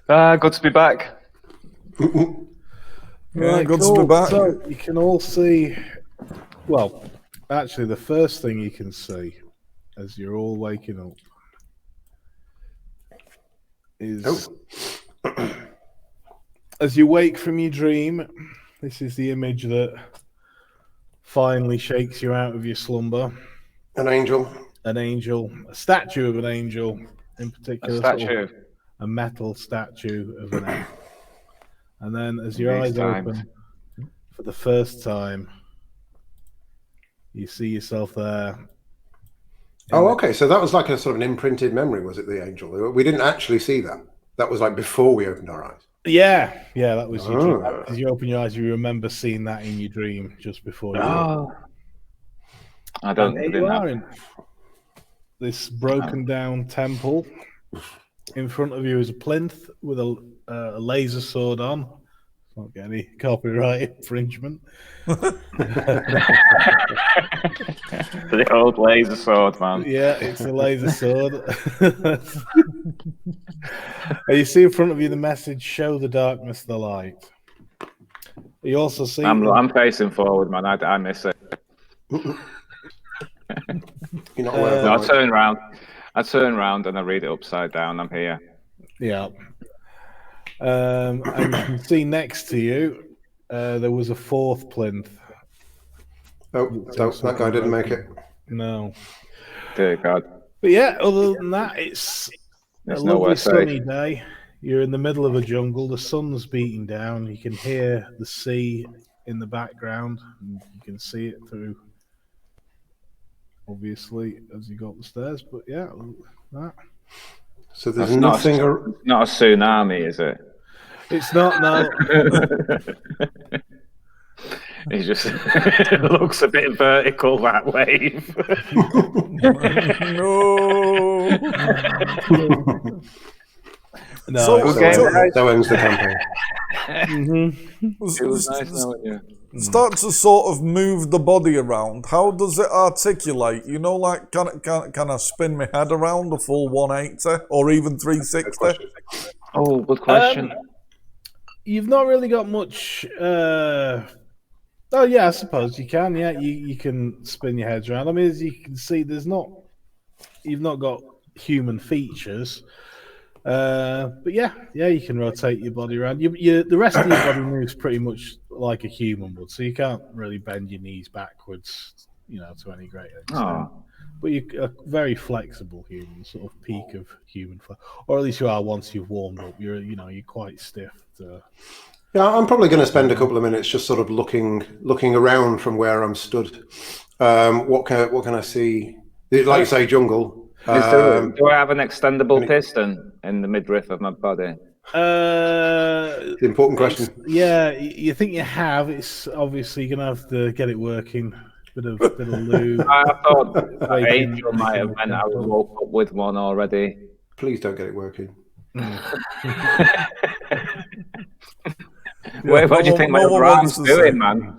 Good to be back. Right, good to be back. So you can all see. Well, actually, the first thing you can see as you're all waking up is as you wake from your dream. This is the image that finally shakes you out of your slumber. An angel. An angel, a statue of an angel, in particular, A statue. A metal statue of an angel. And then, as your eyes open for the first time, you see yourself there. Oh, okay. So that was like a sort of an imprinted memory, was it, the angel? We didn't actually see that. That was like before we opened our eyes. Yeah, that was your dream. As you open your eyes, you remember seeing that in your dream just before you. Oh, I don't. You are in this broken down temple. In front of you is a plinth with a laser sword on. Won't get any copyright infringement. The old laser sword, man. Yeah, it's a laser sword. You see in front of you the message, "Show the darkness the light." You also see... I'm facing forward, man. I miss it. You're not aware of I turn round and I read it upside down. I'm here. Yeah. And you can see next to you, there was a fourth plinth. Oh, that guy didn't make it. No. Dear God. But yeah, other than that, it's a lovely sunny day. You're in the middle of a jungle. The sun's beating down. You can hear the sea in the background. And you can see it through, obviously, as you go up the stairs. But yeah, that. So there's nothing. Not a tsunami, is it? It's not, no. It just looks a bit vertical, that wave. No. So ends the campaign. It was nice knowing you. Start to sort of move the body around. How does it articulate? You know, like can I spin my head around a full 180 or even 360? Oh, good question. You've not really got much. Oh yeah, I suppose you can. Yeah, you can spin your heads around. I mean, as you can see, you've not got human features. But yeah, you can rotate your body around. The rest of your body moves pretty much like a human would, so you can't really bend your knees backwards, to any great extent. Oh. But you're a very flexible human, sort of peak of human flex, or at least you are once you've warmed up. You're quite stiff. Yeah, I'm probably going to spend a couple of minutes just sort of looking around from where I'm stood. What can I see? Like you say, jungle. Do I have an extendable piston in the midriff of my body? The important question. Yeah, you think you have. It's obviously you're gonna have to get it working. Bit of lube. I thought Angel might have meant I woke up with one already. Please don't get it working. What do you think my brain's doing, man?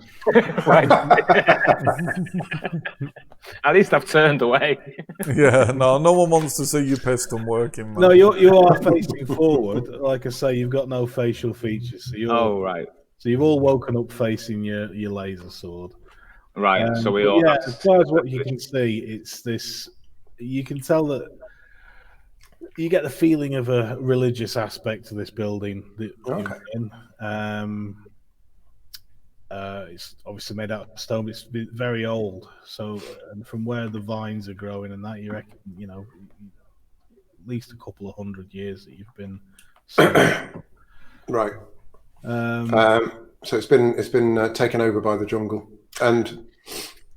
At least I've turned away. Yeah, no one wants to see your piston working, man. No, you are facing forward. Like I say, you've got no facial features. So right. So you've all woken up facing your laser sword. Right, so we all... Yeah, as far as what you can see, it's this... You can tell that you get the feeling of a religious aspect to this building that you're in. It's obviously made out of stone, but it's very old. So, and from where the vines are growing and that, you reckon, at least a couple of 100 years that you've been. Right. So it's been taken over by the jungle, and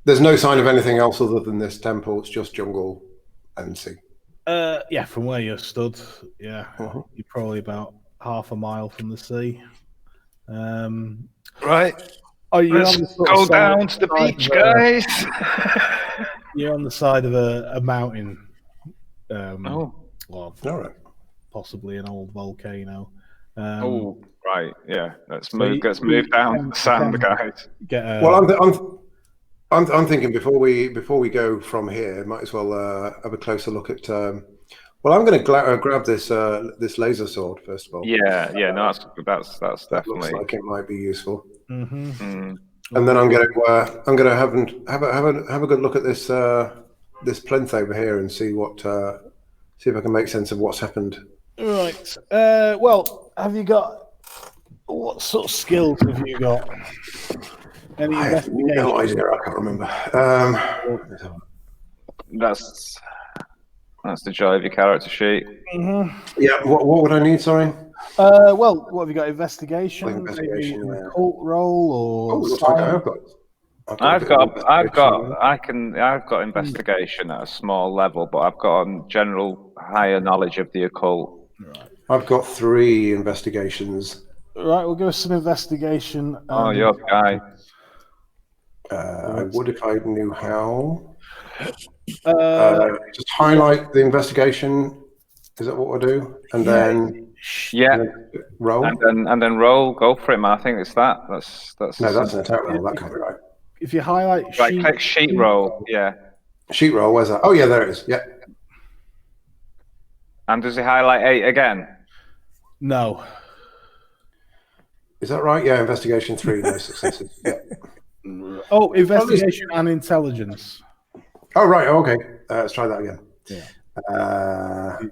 there's no sign of anything else other than this temple. It's just jungle and sea. Yeah, from where you're stood, you're probably about half a mile from the sea. Right. Let's go down to the beach, guys. You're on the side of a mountain. All right. Possibly an old volcano. Right. Yeah. Let's move down the sand, guys. I'm thinking before we go from here, might as well have a closer look at Well, I'm going to grab this this laser sword first of all. Yeah. No, that's That definitely. looks like it might be useful. Mm-hmm. And then I'm going to have a good look at this this plinth over here and see if I can make sense of what's happened. Right. Well, have you got what sort of skills have you got? Any I have no idea. I can't remember. That's the joy of your character sheet. Mm-hmm. Yeah. What would I need? Sorry. Well, what have you got? Investigation, Investigation, maybe yeah. occult roll, or Looks like I have got. I've got investigation at a small level, but I've got a general higher knowledge of the occult. Right. I've got 3 investigations. Right, we'll give us some investigation. Oh, you're the guy. I would if I knew how. Just highlight the investigation. Is that what we'll do? And then roll. And then roll. Go for it, man. I think it's that. That's no, that's an attack roll. That can't be right. If you highlight click sheet roll. Yeah. Sheet roll. Where's that? Oh yeah, there it is. Yeah. And does it highlight 8 again? No. Is that right? Yeah. Investigation 3. No successes. Yeah. Oh, investigation and intelligence. Oh right. Oh, okay. Let's try that again. Yeah.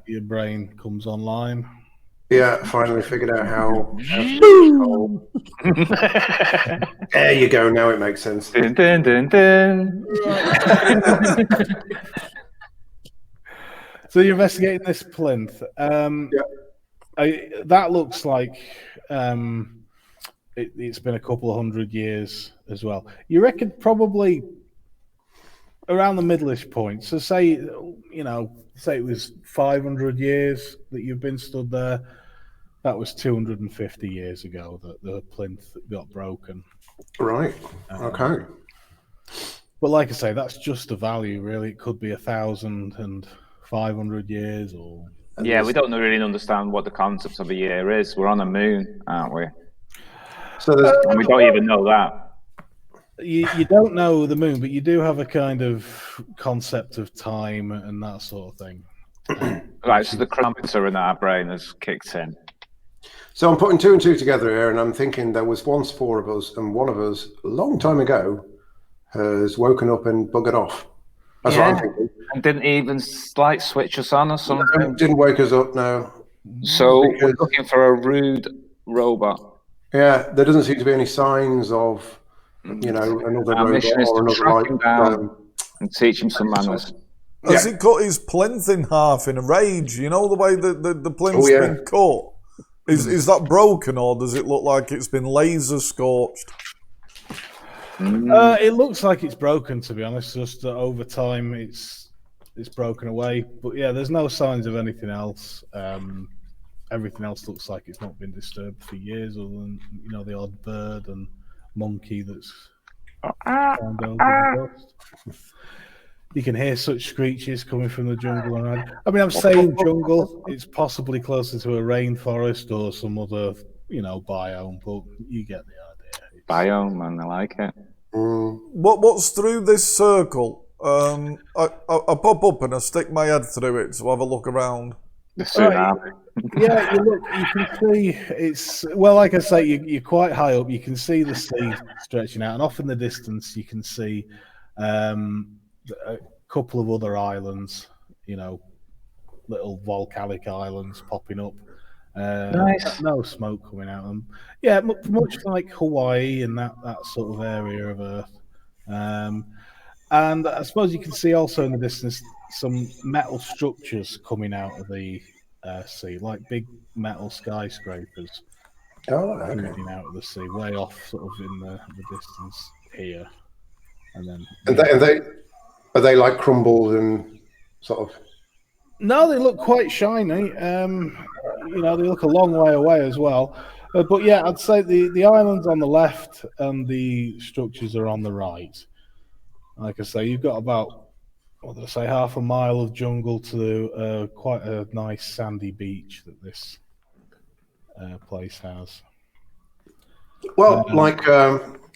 Your brain comes online. Yeah, finally figured out how. There you go. Now it makes sense. Dun, dun, dun, dun. So you're investigating this plinth. That looks like it's been a couple of 100 years as well. You reckon probably around the middle-ish point. So say it was 500 years that you've been stood there. That was 250 years ago that the plinth got broken. Right. Okay. But like I say, that's just a value, really. It could be 1,500 years, or we don't really understand what the concept of a year is. We're on a moon, aren't we? So and we don't even know that. You don't know the moon, but you do have a kind of concept of time and that sort of thing. Right. So the chronometer in our brain has kicked in. So I'm putting 2 and 2 together here, and I'm thinking there was once 4 of us, and one of us, a long time ago, has woken up and buggered off. That's what I'm thinking. And didn't even switch us on or something? No, didn't wake us up, no. So we're looking for a rude robot. Yeah, there doesn't seem to be any signs of, another Our robot mission is or to another track him down and teach him some manners. Has he cut his plinth in half in a rage? You know the way the plinth's been cut? Is that broken, or does it look like it's been laser scorched? It looks like it's broken, to be honest. Just that over time, it's broken away. But yeah, there's no signs of anything else. Everything else looks like it's not been disturbed for years, other than the odd bird and monkey that's found over the dust. You can hear such screeches coming from the jungle around. I mean, I'm saying jungle. It's possibly closer to a rainforest or some other, biome, but you get the idea. Biome, man, I like it. What's through this circle? I pop up and I stick my head through it to have a look around. The tsunami. Yeah, you can see it's like I say, you're quite high up. You can see the sea stretching out, and off in the distance, you can see a couple of other islands, little volcanic islands popping up. Nice. No smoke coming out of them. Yeah, much like Hawaii and that sort of area of Earth. And I suppose you can see also in the distance some metal structures coming out of the sea, like big metal skyscrapers. Coming out of the sea, way off, sort of in the distance here. And then are they like crumbled and sort of? No, they look quite shiny. They look a long way away as well. But yeah, I'd say the island's on the left and the structures are on the right. Like I say, you've got about, half a mile of jungle to quite a nice sandy beach that this place has. Well,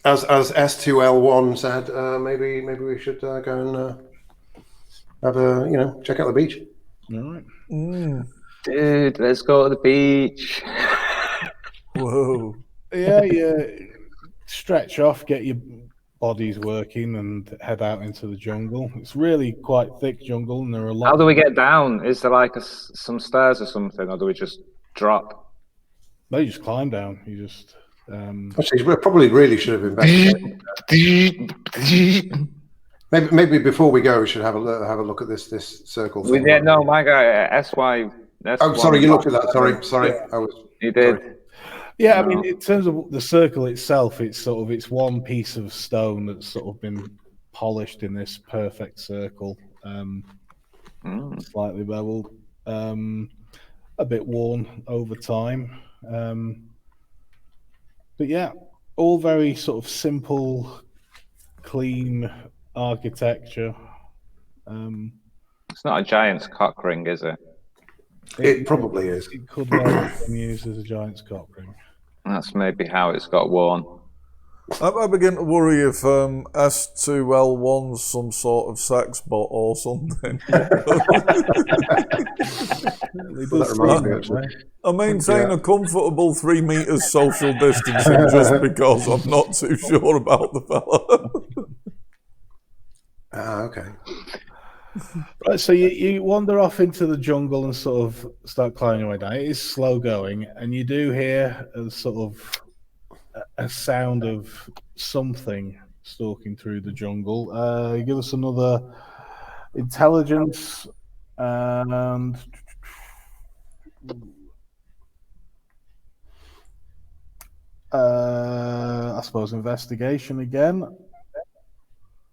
as S2L1 said, maybe we should go and have check out the beach. All right. Dude, let's go to the beach. Whoa. Yeah, stretch off, get your bodies working, and head out into the jungle. It's really quite thick jungle, and there are a lot. How do we get down? Is there like some stairs or something, or do we just drop? No, you just climb down. You just. Actually, we probably really should have investigated. Maybe before we go, we should have a look at this circle thing. No, my guy, SY. Oh, sorry, you looked at that. Sorry. Yeah. You did. Sorry. Yeah, I mean, in terms of the circle itself, it's one piece of stone that's sort of been polished in this perfect circle, slightly beveled, a bit worn over time. But yeah, all very sort of simple, clean architecture. It's not a giant's cock ring, is it? It probably is. It could well have been used as a giant's cock ring. That's maybe how it's got worn. I begin to worry if S2L1's some sort of sex bot or something. That reminds me, actually. I maintain a comfortable 3 meters social distancing just because I'm not too sure about the fella. Okay. Right, so you wander off into the jungle and sort of start climbing your way down. It is slow going, and you do hear a sort of a sound of something stalking through the jungle. Give us another intelligence and I suppose investigation again.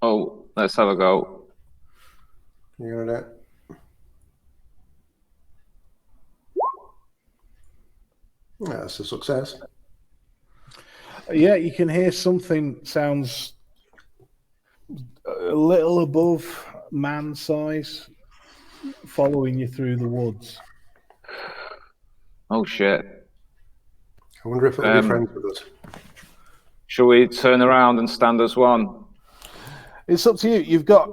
Oh, let's have a go. You got it. Yeah, that's a success. Yeah, you can hear something sounds a little above man size following you through the woods. Oh shit. I wonder if it'll be friends with us. Shall we turn around and stand as one? It's up to you. You've got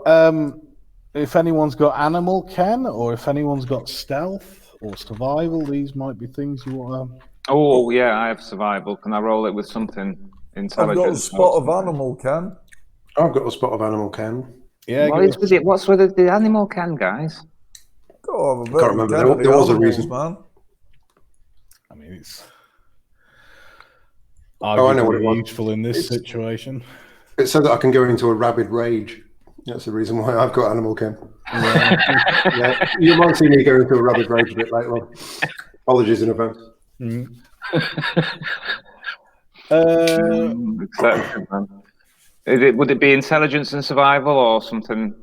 if anyone's got animal ken, or if anyone's got stealth or survival, these might be things you want to. Oh yeah, I have survival. Can I roll it with something intelligent? I've got a spot of animal, Ken. I've got a spot of animal ken. Yeah. What's with the animal ken, guys? God, I can't remember. There was a reason. Man. I mean, it's I know what it was. useful in this situation. It's so that I can go into a rabid rage. That's the reason why I've got animal ken. Yeah, you might see me go into a rabid rage a bit later on. Apologies in advance. Would it be intelligence and survival or something?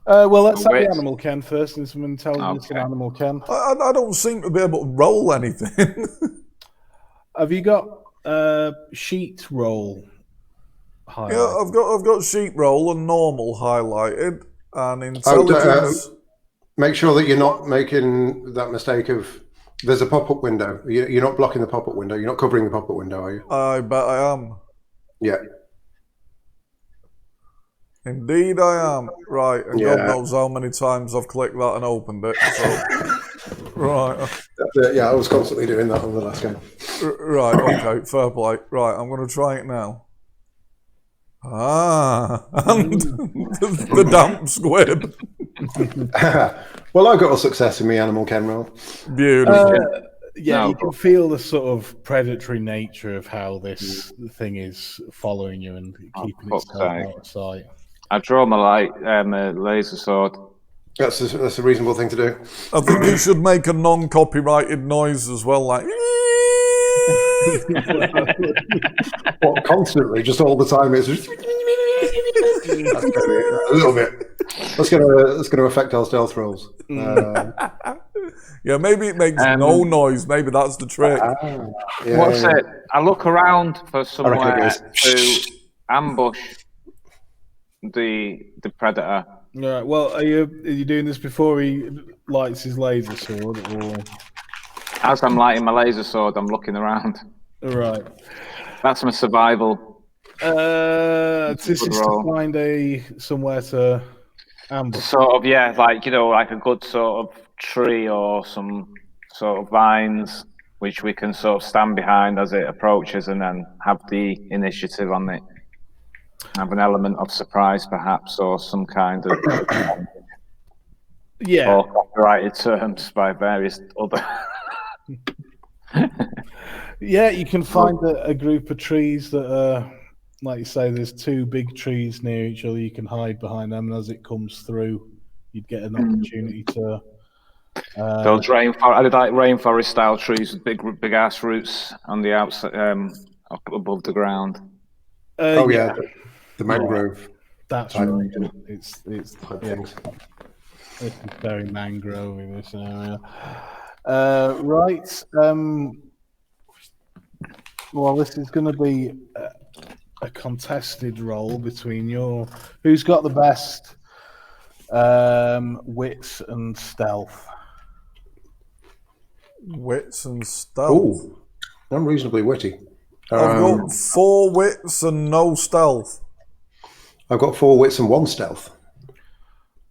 Well, let's have the animal ken first, and some intelligence and animal ken. I don't seem to be able to roll anything. Have you got sheet roll? Yeah, I've got sheet roll and normal highlighted and intelligence. Make sure that you're not making that mistake of. There's a pop-up window. You're not blocking the pop-up window. You're not covering the pop-up window, are you? I bet I am. Yeah. Indeed I am. Right, and God knows how many times I've clicked that and opened it. So, right. Yeah, I was constantly doing that on the last game. Right, okay, fair play. Right, I'm going to try it now. And the damp squib. Well, I got a success in my animal ken roll. Beautiful. You can feel the sort of predatory nature of how this thing is following you and keeping itself out of sight. I draw my laser sword. That's a reasonable thing to do. I think you should make a non-copyrighted noise as well, like. What, constantly, just all the time. It's just that's gonna be a little bit. That's gonna affect our stealth rolls. Yeah, maybe it makes no noise. Maybe that's the trick. What's it? I look around for somewhere to ambush the predator. Yeah. Well, are you doing this before he lights his laser sword, or? As I'm lighting my laser sword, I'm looking around. Right. That's my survival. This is to find somewhere to ambush. Sort of, yeah, like, like a good sort of tree or some sort of vines, which we can sort of stand behind as it approaches and then have the initiative on it. Have an element of surprise, perhaps, or some kind of Yeah. or copyrighted terms by various other. Yeah, you can find a group of trees that are, like you say, there's two big trees near each other. You can hide behind them, and as it comes through, you'd get an opportunity to. Those I did like rainforest style trees with big ass roots on the outside, up above the ground. The mangrove. That's type right. thing. It's Type yeah, things. this is very mangrove in this area. Right. Well, this is going to be a contested role between who's got the best wits and stealth. Wits and stealth. Oh, I'm reasonably witty. I've got 4 wits and no stealth. I've got 4 wits and 1 stealth.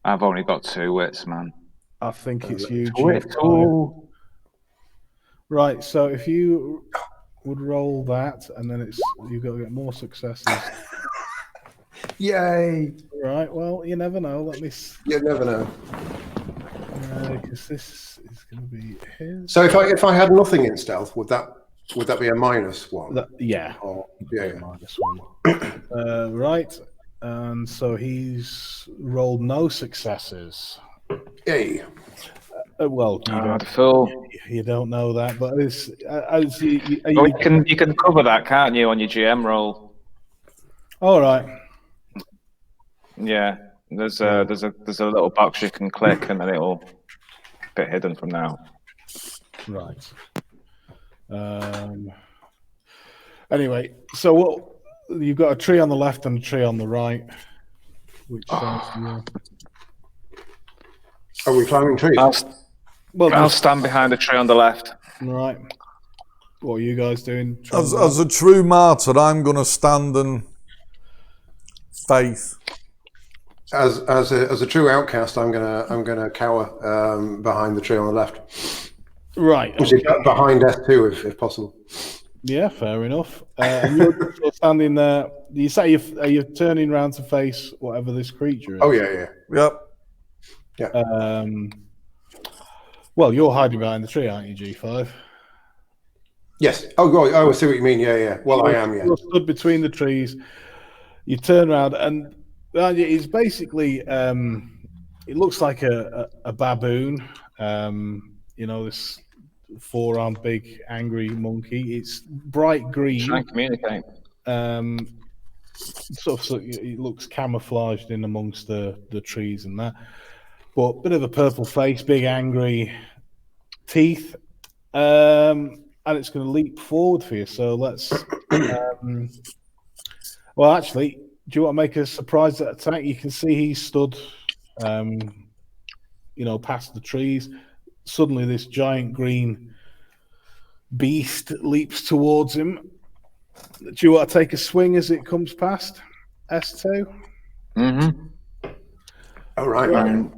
I've only got 2 wits, man. I think it's you, Wits. G5. Right, so if you would roll that, and then you've got to get more successes. Yay! Right, well, you never know. Let me. You never know. Because this is going to be his. So if I had nothing in stealth, would that be a -1? Yeah. Or, yeah. -1. Right, and so he's rolled no successes. Yay! Well, you don't know that, but you can cover that, can't you, on your GM roll? All right. Yeah, there's a little box you can click, and then it'll be hidden from now. Right. Anyway, so you've got a tree on the left and a tree on the right. Which Are we climbing trees? I'll stand behind the tree on the left. Right. What are you guys doing? As a true martyr, I'm going to stand and faith. As a true outcast, I'm gonna cower behind the tree on the left. Right. Which is behind S2 if possible. Yeah, fair enough. And you're standing there. You say you're turning around to face whatever this creature is. Oh yeah. Yep. Yeah. Well, you're hiding behind the tree, aren't you, G5? Yes. Oh, God. I see what you mean. Yeah. Well, I am. Yeah. You're stood between the trees. You turn around, and it's basically it looks like a baboon. This 4-armed, big, angry monkey. It's bright green. Try and communicate. So it looks camouflaged in amongst the trees and that. But bit of a purple face, big angry teeth, and it's going to leap forward for you. So let's. Well, actually, do you want to make a surprise attack? You can see he's stood, past the trees. Suddenly, this giant green beast leaps towards him. Do you want to take a swing as it comes past S2? Mm-hmm. All right.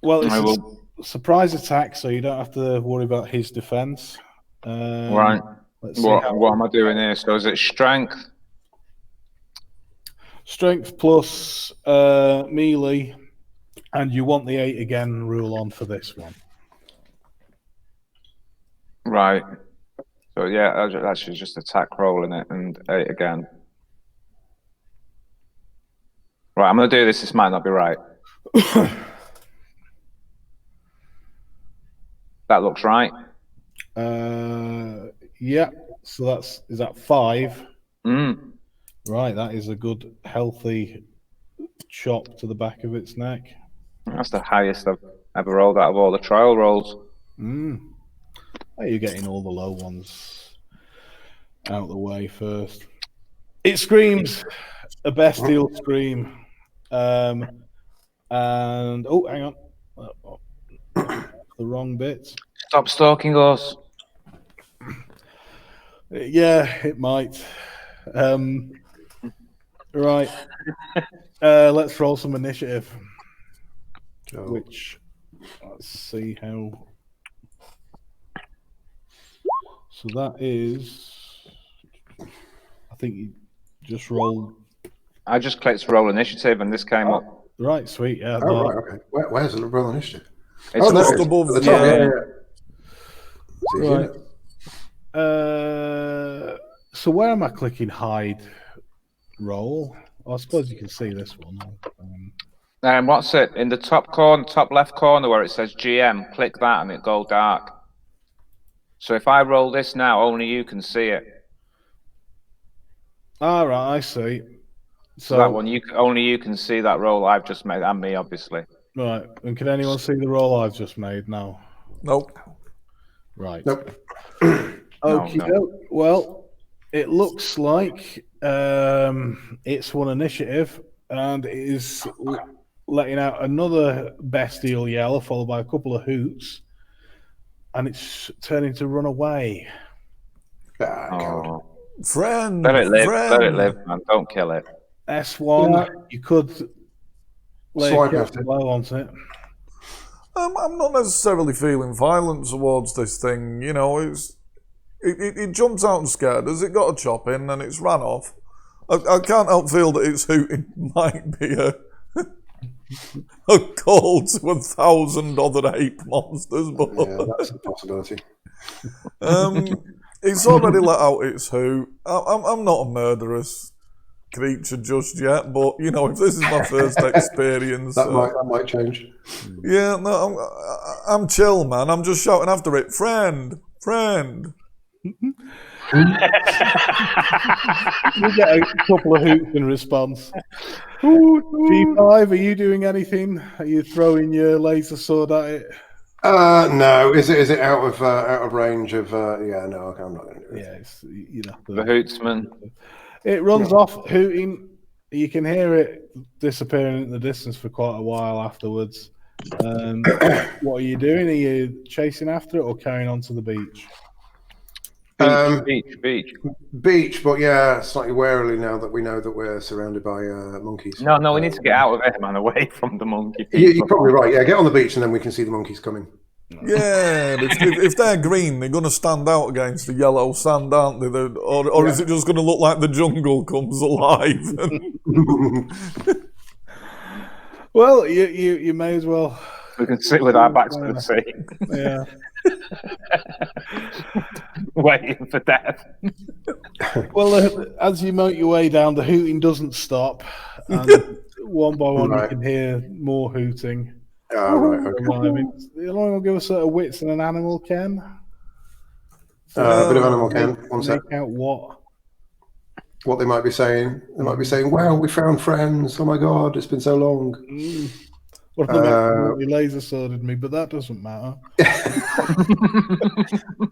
Well, it's a surprise attack, so you don't have to worry about his defense. Right. What am I doing here? So is it strength? Strength plus melee, and you want the 8 again rule on for this one. Right. So yeah, actually just attack rolling it and 8 again. Right, I'm going to do this. This might not be right. That looks right. Yeah. So is that 5? Right, that is a good, healthy chop to the back of its neck. That's the highest I've ever rolled out of all the trial rolls. Are you getting all the low ones out of the way first? It screams a bestial scream. And hang on. The wrong bit. Stop stalking us. Yeah, it might. Right. Let's roll some initiative. which let's see how. So that is, I think you just rolled. I just clicked roll initiative, and this came up. Right, sweet. Yeah. Oh, right, okay. Where's the roll initiative? It's just above at the top. Right. So where am I clicking hide roll? I suppose you can see this one. And what's it in the top corner, top left corner where it says GM? Click that, and it go dark. So if I roll this now, only you can see it. All right, I see. So that one, only you can see that roll I've just made, and me, obviously. Right, and can anyone see the roll I've just made now? Nope. Right. Nope. Okay. No. Well, it looks like it's one initiative, and it is letting out another bestial yell, followed by a couple of hoots, and it's turning to run away. Oh. Friend, Let it live. friend. Let it live, man. Don't kill it. S1, you could lay a careful blow onto it. I'm not necessarily feeling violent towards this thing. You know, it jumped out and scared us. It got a chop in and it's ran off. I can't help feel that its hooting might be a call to 1,000 other ape monsters. But yeah, that's a possibility. It's already let out its hoot. I'm not a murderous creature just yet, but you know, if this is my first experience, that might change. Yeah, no, I'm chill, man. I'm just shouting after it, friend. You get a couple of hoots in response. G5, are you doing anything? Are you throwing your laser sword at it? No. Is it out of range of? Yeah, no. I'm not going to do it. Yeah, it's, you know, The hootsman. It runs off hooting. You can hear it disappearing in the distance for quite a while afterwards. What are you doing? Are you chasing after it or carrying on to the beach? Beach. But yeah, slightly warily now that we know that we're surrounded by monkeys. No, we need to get out of it, man, away from the monkey. You're probably right. Yeah, get on the beach and then we can see the monkeys coming. Yeah, if they're green, they're going to stand out against the yellow sand, aren't they? Or is it just going to look like the jungle comes alive? Well, you may as well. We can sit with our backs to the sea. Yeah. Waiting for death. Well, as you make your way down, the hooting doesn't stop. And one by one, you can hear more hooting. Right, okay. Anyone will give us a wits and an animal, Ken? A bit of animal, Ken. One sec. Make out what they might be saying. They might be saying, wow, we found friends. Oh my God, it's been so long. Well, they accidentally laser sworded me, but that doesn't matter.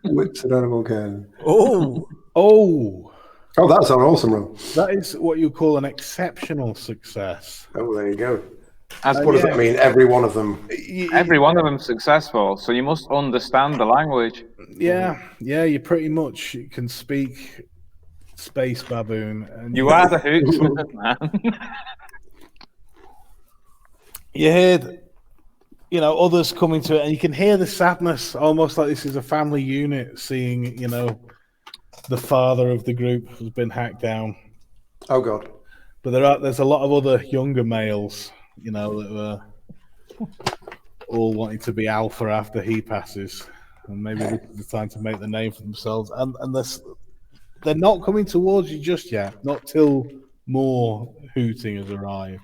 Wits and animal, Ken. Oh, that's an awesome roll. that is what you call an exceptional success. Oh, there you go. What does that mean? Every one of them? Every one of them successful, so you must understand the language. Yeah, you pretty much can speak space baboon. And you are the hootsman, man. You hear, others coming to it, and you can hear the sadness, almost like this is a family unit seeing, the father of the group has been hacked down. Oh God! But there's a lot of other younger males, that were all wanting to be alpha after he passes, and maybe this is the time to make the name for themselves. And they're not coming towards you just yet, not till more hooting has arrived.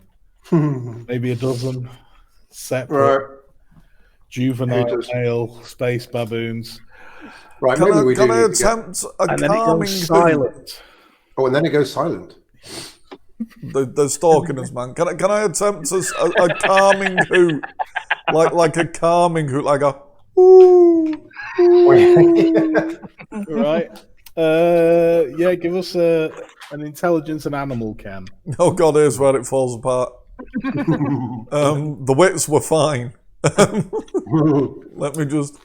Maybe a dozen separate juvenile male space baboons. Right, can I attempt a and calming then it goes silent. Oh, and then it goes silent. They're stalking us, man. Can I attempt a calming hoot, like a calming hoot, like a ooh, ooh. Right? Yeah, give us an intelligence and animal, Ken. Oh God, here's where it falls apart. The wits were fine. Let me just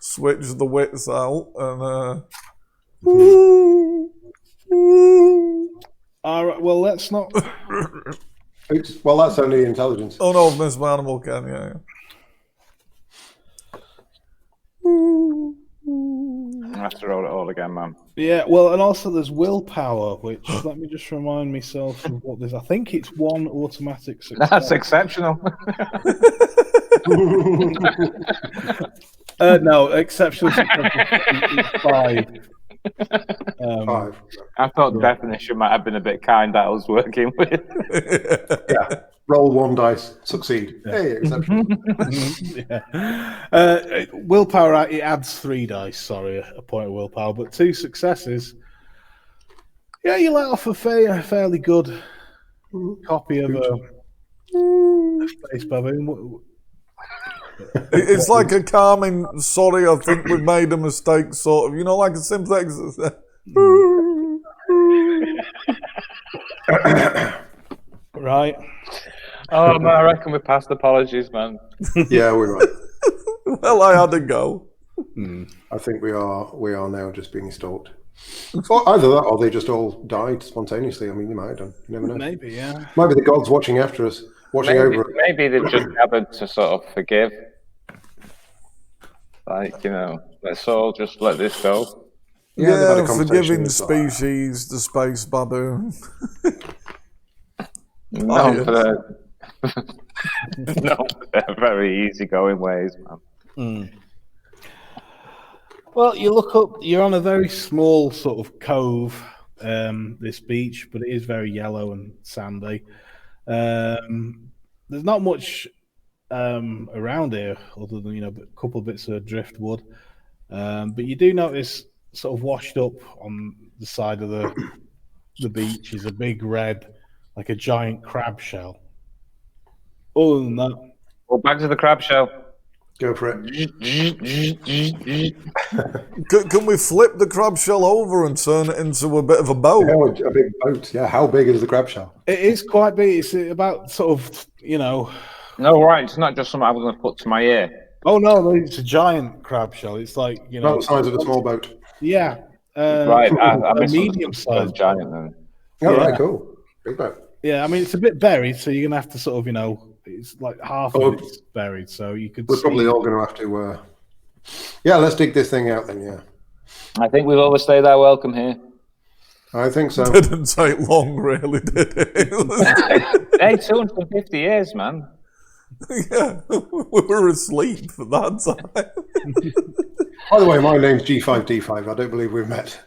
switch the wits out and. All right. Well, let's not. Well, that's only intelligence. Oh no, I've missed my animal, Ken. Yeah. I have to roll it all again, man. Yeah, well, and also there's willpower, which let me just remind myself of what there's. I think it's 1 automatic success. That's exceptional. No, exceptional success is 5. 5. I thought the definition might have been a bit kind that I was working with. Yeah. Roll 1 dice, succeed. Hey, exceptional. Willpower, it adds 3 dice, sorry, a point of willpower, but 2 successes. Yeah, you let off a fairly good copy of a space baboon. It's like a calming, sorry, I think we've made a mistake, sort of, you know, like a sympathetic. Right. Oh, man, I reckon we passed apologies, man. Yeah, we're right. Well, I had to go. I think we are now just being stalked. Or either that, or they just all died spontaneously. I mean, you might have done. You never know. Maybe, yeah. Might be the gods watching after us, watching over us. Maybe they've just gathered to sort of forgive. Like, you know, let's all just let this go. Yeah, they've had a Yeah, conversation, forgiving it's like, species, the space baboon. No, yes. for their very easygoing ways, man. Well, you look up, you're on a very small sort of cove, this beach, but it is very yellow and sandy. There's not much around here other than, a couple of bits of driftwood. But you do notice sort of washed up on the side of the beach is a big red, like a giant crab shell. Other than that, Well, back to the crab shell. Go for it. Can we flip the crab shell over and turn it into a bit of a boat? Yeah, a big boat. Yeah, how big is the crab shell? it is quite big. It's about sort of, No, right, it's not just something I'm going to put to my ear. Oh no, it's a giant crab shell. It's like About the size of a small boat. Yeah, Right, I a misunderstood medium sized giant then. Oh, Yeah. right, cool. Big boat. Yeah, I mean it's a bit buried, so you're gonna have to sort of it's like half of it's buried, so you could. We're see probably all going to have to. Yeah, let's dig this thing out then. Yeah, I think we've overstayed our welcome here. I think so. Didn't take long, really, did it? Hey, 250 years, man. Yeah, we were asleep for that time. By the way, my name's G5D5. I don't believe we've met.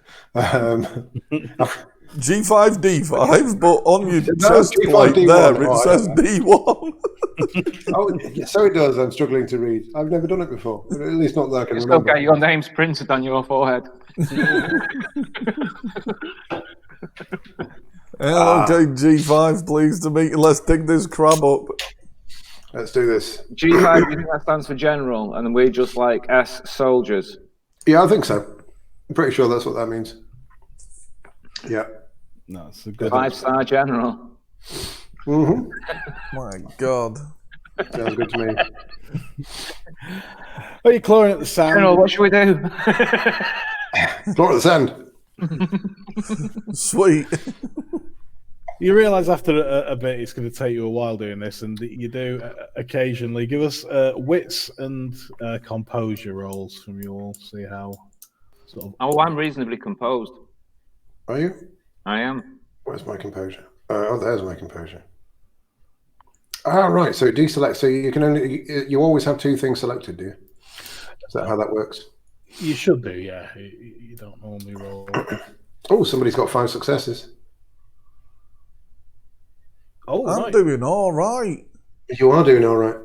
G5D5, but on your No, chest G5, plate D1. there, it Oh, says D1. Oh, yeah, so it does. I'm struggling to read. I've never done it before. At least not that I can Just remember. go get your names printed on your forehead. Okay, G5, pleased to meet you. Let's dig this crab up. Let's do this. G5, you think that stands for general, and we're just like S soldiers? Yeah, I think so. I'm pretty sure that's what that means. Yeah. No, it's a good. 5-star general. Mm-hmm. My God. Sounds good to me. Are you clawing at the sand? General, what should we do? Floor of the sand. Sweet. You realise after a bit it's going to take you a while doing this, and you do occasionally. Give us wits and composure rolls from you all. See how sort of. Oh, I'm reasonably composed. Are you? I am. Where's my composure? Oh, there's my composure. Ah, right. So it deselects. So you always have 2 things selected, do you? Is that how that works? You should do, yeah. You don't normally roll. Oh, somebody's got 5 successes. Oh, I'm right. doing all right. You are doing all right.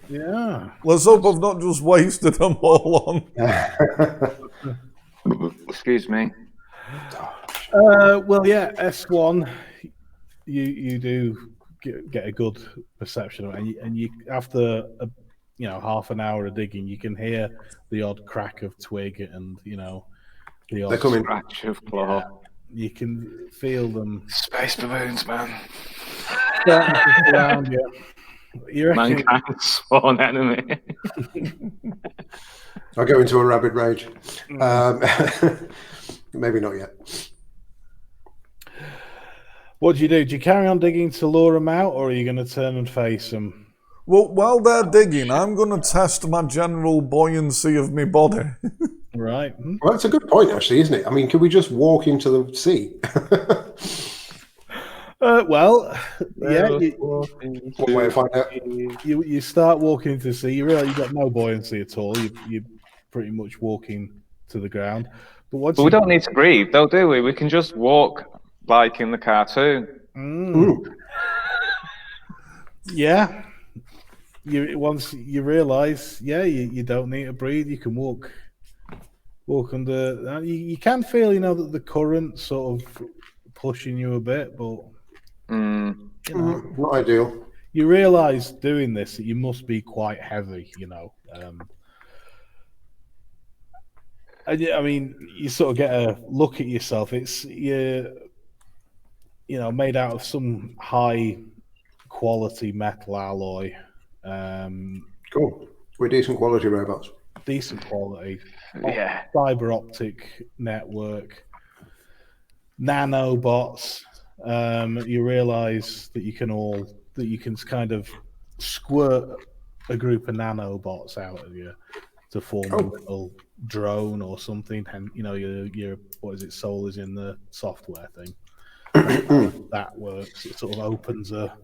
Yeah. Let's hope I've not just wasted them all on. Excuse me. Well, yeah. S1. You do get a good perception of it, and you after half an hour of digging, you can hear the odd crack of twig and the odd They're coming. Scratch of claw. You can feel them Space baboons, man. starting to surround you. You reckon? Mankind's sworn enemy. I'll go into a rabid rage. Maybe not yet. What do you do? Do you carry on digging to lure them out, or are you going to turn and face them? Well, while they're digging, I'm going to test my general buoyancy of my body. Right. Well, that's a good point, actually, isn't it? I mean, could we just walk into the sea? Well, yeah. One way to find out. You start walking into the sea. You realize you've got no buoyancy at all. You're pretty much walking to the ground. But we don't need to breathe, though, do we? We can just walk like in the cartoon. Yeah. Once you realise, you don't need to breathe. You can walk under. You can feel, that the current sort of pushing you a bit, but not ideal. You realise doing this that you must be quite heavy, I mean, you sort of get a look at yourself. You're made out of some high quality metal alloy. Cool. We're decent quality robots. Decent quality. Yeah. Fiber optic network. Nanobots. You realise that you can kind of squirt a group of nanobots out of you to form a little drone or something, and your what is it? Soul is in the software thing. That works. It sort of opens a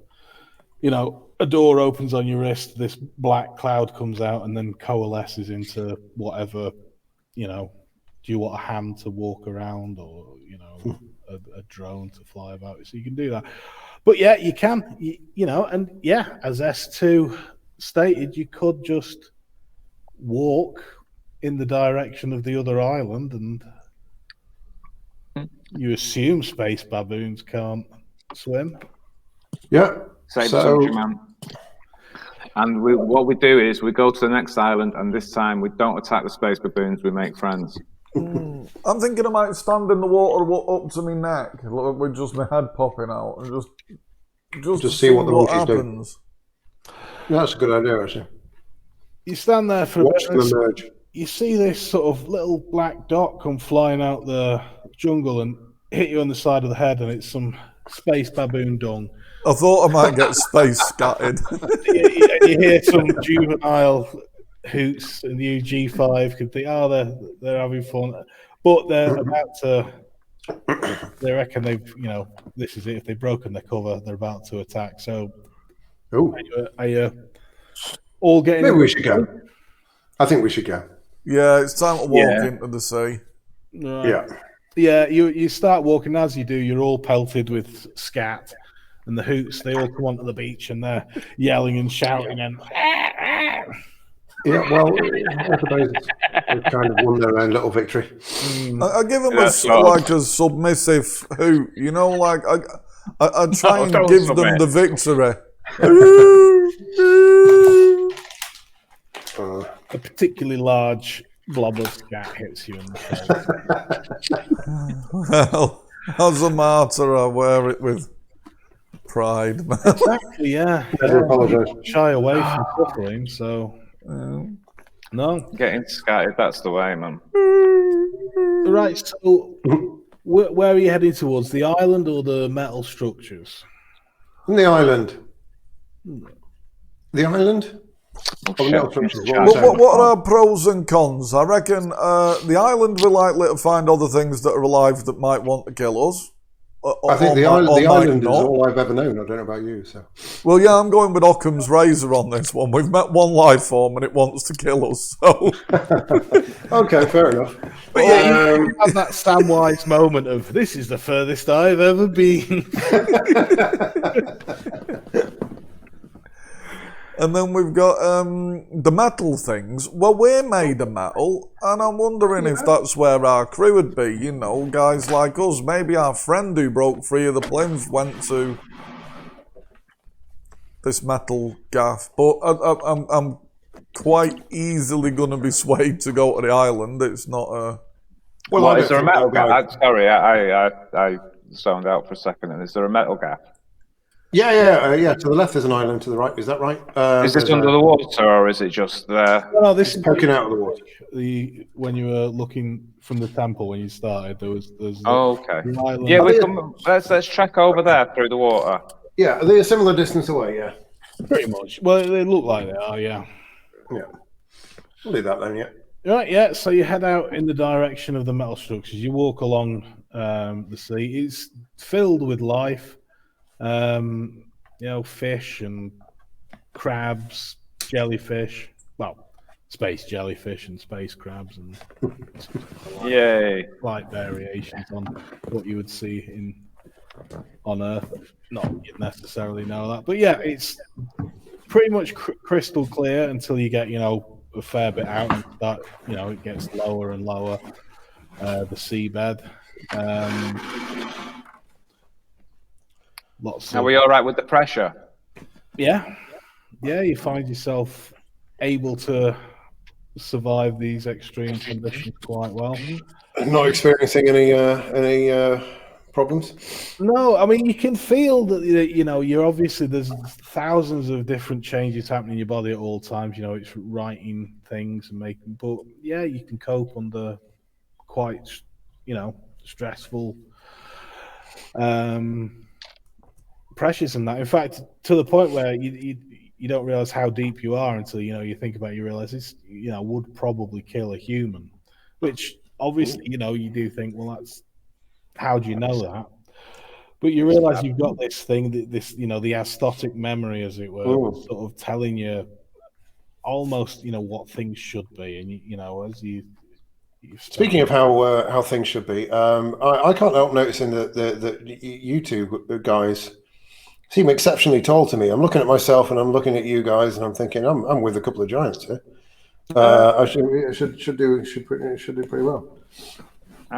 door opens on your wrist. This black cloud comes out and then coalesces into whatever. Do you want a hand to walk around, or a drone to fly about? So you can do that. But yeah, you can. And yeah, as S2 stated, you could just walk in the direction of the other island, and you assume space baboons can't swim. Yeah. Save the country, man. And what we do is we go to the next island, and this time we don't attack the space baboons, we make friends. I'm thinking I might stand in the water up to my neck, with just my head popping out, and just see what the monkeys happens. do. Yeah, that's a good idea, actually. You stand there for watch them emerge. You see this sort of little black dot come flying out the jungle and hit you on the side of the head, and it's some space baboon dung. I thought I might get space scattered. You hear some juvenile hoots, and you G5 could think, they're having fun, but they're about to. They reckon this is it. If they've broken their cover, they're about to attack. So, are you all getting? Maybe we should go. I think we should go. Yeah, it's time to walk into the sea. Right. Yeah. You start walking. As you do, you're all pelted with scat, and the hoots. They all come onto the beach, and they're yelling and shouting and. Yeah, well, I suppose they've kind of won their own little victory. I give them a submissive hoot, I try and give them the victory. A particularly large blob of scat hits you in the face. Well, as a martyr, I wear it with pride, man. Exactly, yeah. Never apologise. Shy away from suffering, so... no. Getting scattered, that's the way, man. Right, so where are you heading towards? The island or the metal structures? The island. The island? What are our pros and cons? I reckon the island we're likely to find other things that are alive that might want to kill us. I think the island is all I've ever known. I don't know about you. So. Well, yeah, I'm going with Occam's razor on this one. We've met one life form and it wants to kill us. So. Okay, fair enough. But yeah, you have that Samwise moment of, this is the furthest I've ever been. And then we've got the metal things. Well, we're made of metal, and I'm wondering if that's where our crew would be. Guys like us. Maybe our friend who broke free of the plinth went to this metal gaff. But I'm quite easily going to be swayed to go to the island. It's not a... Well, is there a metal gaff? Sorry, I zoned out for a second. And is there a metal gaff? Yeah. To the left there's an island. To the right, is that right? Is this under the water, or is it just there? No, this is poking out of the water. When you were looking from the temple when you started, there's okay. Yeah, let's trek over there through the water. Yeah, are they a similar distance away? Yeah. Pretty much. Well, they look like they are, yeah. Yeah. We'll leave that then, yeah. Right, yeah. So you head out in the direction of the metal structures. You walk along the sea. It's filled with life. Fish and crabs, jellyfish. Well, space jellyfish and space crabs, and Yay! slight variations on what you would see on Earth. Not necessarily know that, but yeah, it's pretty much crystal clear until you get a fair bit out and start. It gets lower and lower. The seabed. Are we all right with the pressure? Yeah, you find yourself able to survive these extreme conditions quite well. Not experiencing any problems? No, I mean, you can feel that, you're obviously, there's thousands of different changes happening in your body at all times. It's writing things and making, but yeah, you can cope under quite, stressful pressures and that. In fact, to the point where you don't realize how deep you are until you think about it. You realize this would probably kill a human, which obviously you do think, well, that's how do you know that? But you realize you've got this thing, the aesthetic memory, as it were, sort of telling you almost what things should be, and as you. Speaking of how things should be, I can't help noticing that you two guys seem exceptionally tall to me. I'm looking at myself and I'm looking at you guys and I'm thinking I'm with a couple of giants here. I should do pretty well.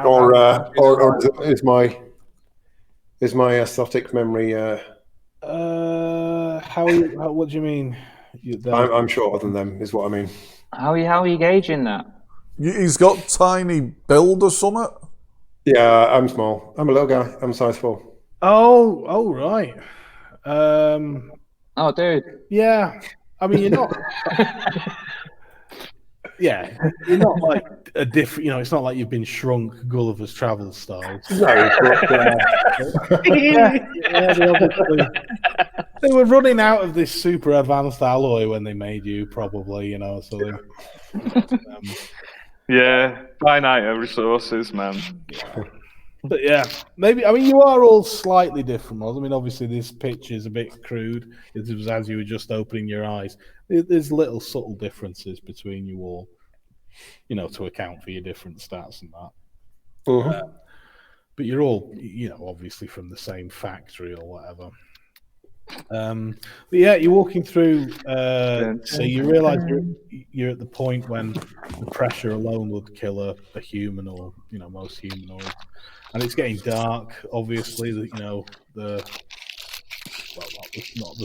Or is my aesthetic memory? What do you mean? I'm shorter than them, is what I mean. How are you gauging that? He's got tiny build or something. Yeah, I'm small. I'm a little guy. I'm size 4. Oh, right. Oh, dude. Yeah. I mean, you're not. Yeah, you're not like a different. It's not like you've been shrunk Gulliver's Travel style. No, they were running out of this super advanced alloy when they made you, probably. So they. Yeah, finite resources, man. But yeah, maybe. I mean, you are all slightly different. I mean, obviously, this picture is a bit crude. It was as you were just opening your eyes. There's little subtle differences between you all, to account for your different stats and that. But you're all, obviously from the same factory or whatever. But yeah, you're walking through. So you realise you're at the point when the pressure alone would kill a human, or most humanoids, and it's getting dark. Obviously, not the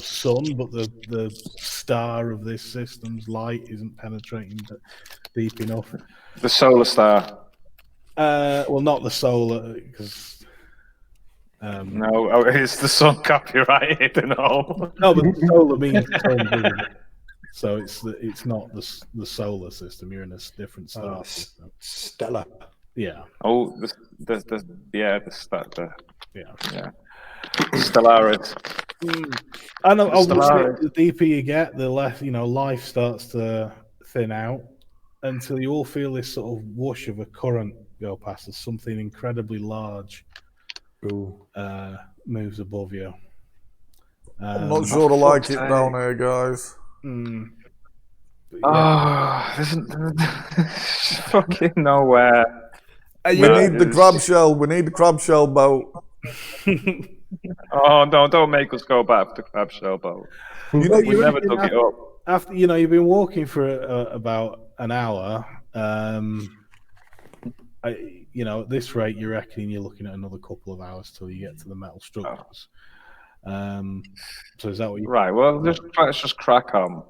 sun, but the star of this system's light isn't penetrating deep enough. The solar star. Well, not the solar, because. No, is the sun copyrighted and all? No, but the solar means sun, so it's not the solar system. You're in a different star system. Stellar. Yeah. Oh, the Stellaris. I know. Obviously, the deeper you get, the less life starts to thin out until you all feel this sort of whoosh of a current go past. There's something incredibly large. Moves above you. I'm not sure I like it down here, guys. Oh, there's fucking nowhere. We need the crab shell. We need the crab shell boat. Oh no! Don't make us go back to the crab shell boat. We never took it up. After you've been walking for about an hour. At this rate, you're reckoning you're looking at another couple of hours till you get to the metal structures. So is that what you? Right. Well, let's just crack on.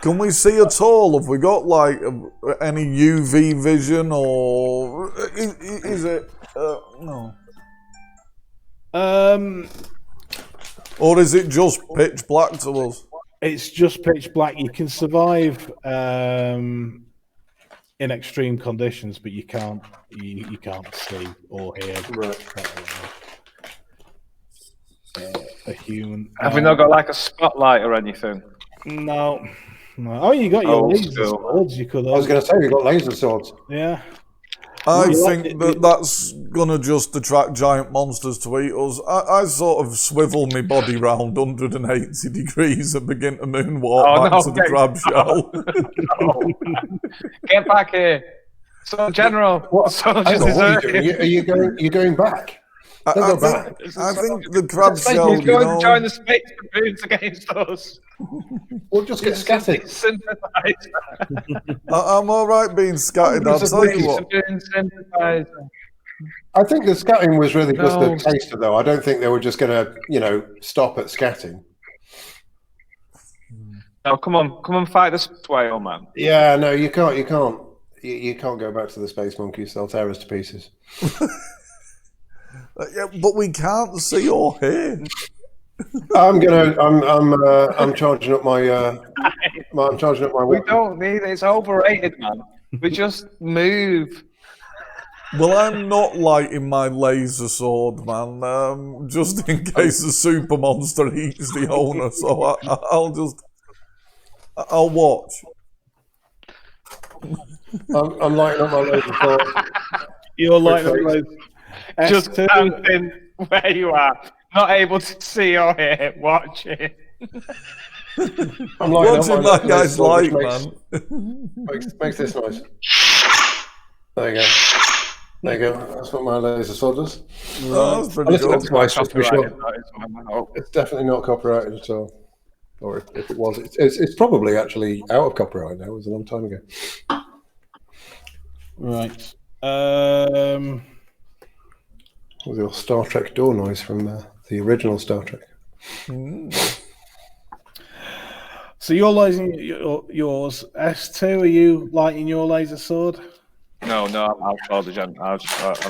Can we see at all? Have we got like any UV vision, or is it no? Or is it just pitch black to us? It's just pitch black. You can survive in extreme conditions, but you can't see or hear. Right. a human. Have we not got like a spotlight or anything? No. Oh, you got your Old laser school. swords. You could. I was going to say we've got laser swords. Yeah. I You like think it- that's gonna just attract giant monsters to eat us. I sort of swivel my body round 180 degrees and begin to moonwalk Oh, back no, to the okay. crab shell. Get back here. So, General, What? soldiers Hang on, what are you deserted. doing? Are you going? You're going back? I Don't go back. think the crab shell, He's you going to know. join the space baboons against us. We'll just get scattered. Sympathizer. I'm all right being scattered. I'll tell you what. Baboon sympathizer. I think the scatting was really just No. a taster, though. I don't think they were just going to, stop at scatting. No, come on, fight this whale, man. Yeah, no, you can't. You can't. You can't go back to the space monkeys. They'll tear us to pieces. Yeah, but we can't see or hear. I'm charging up my. I'm charging up my We weapon. don't need it. It's overrated, man. We just move. Well, I'm not lighting my laser sword, man, just in case the super monster eats the owner. So I'll watch. I'm lighting up my laser sword. You're like Just S2. standing where you are, not able to see or hear, watching. I'm lighting Watching up my laser guys sword, light, which man. makes this noise. There you go. There you go. That's what my laser sword does. Oh, that's pretty Listen, good. that's nice, just to be sure. Copyrighted, that is one, I hope. It's definitely not copyrighted at all. Or if it was, it's probably actually out of copyright now. It was a long time ago. Right. With your Star Trek door noise from the original Star Trek. So you're lighting yours. S2, are you lighting your laser sword? No, I'll call the general. I'll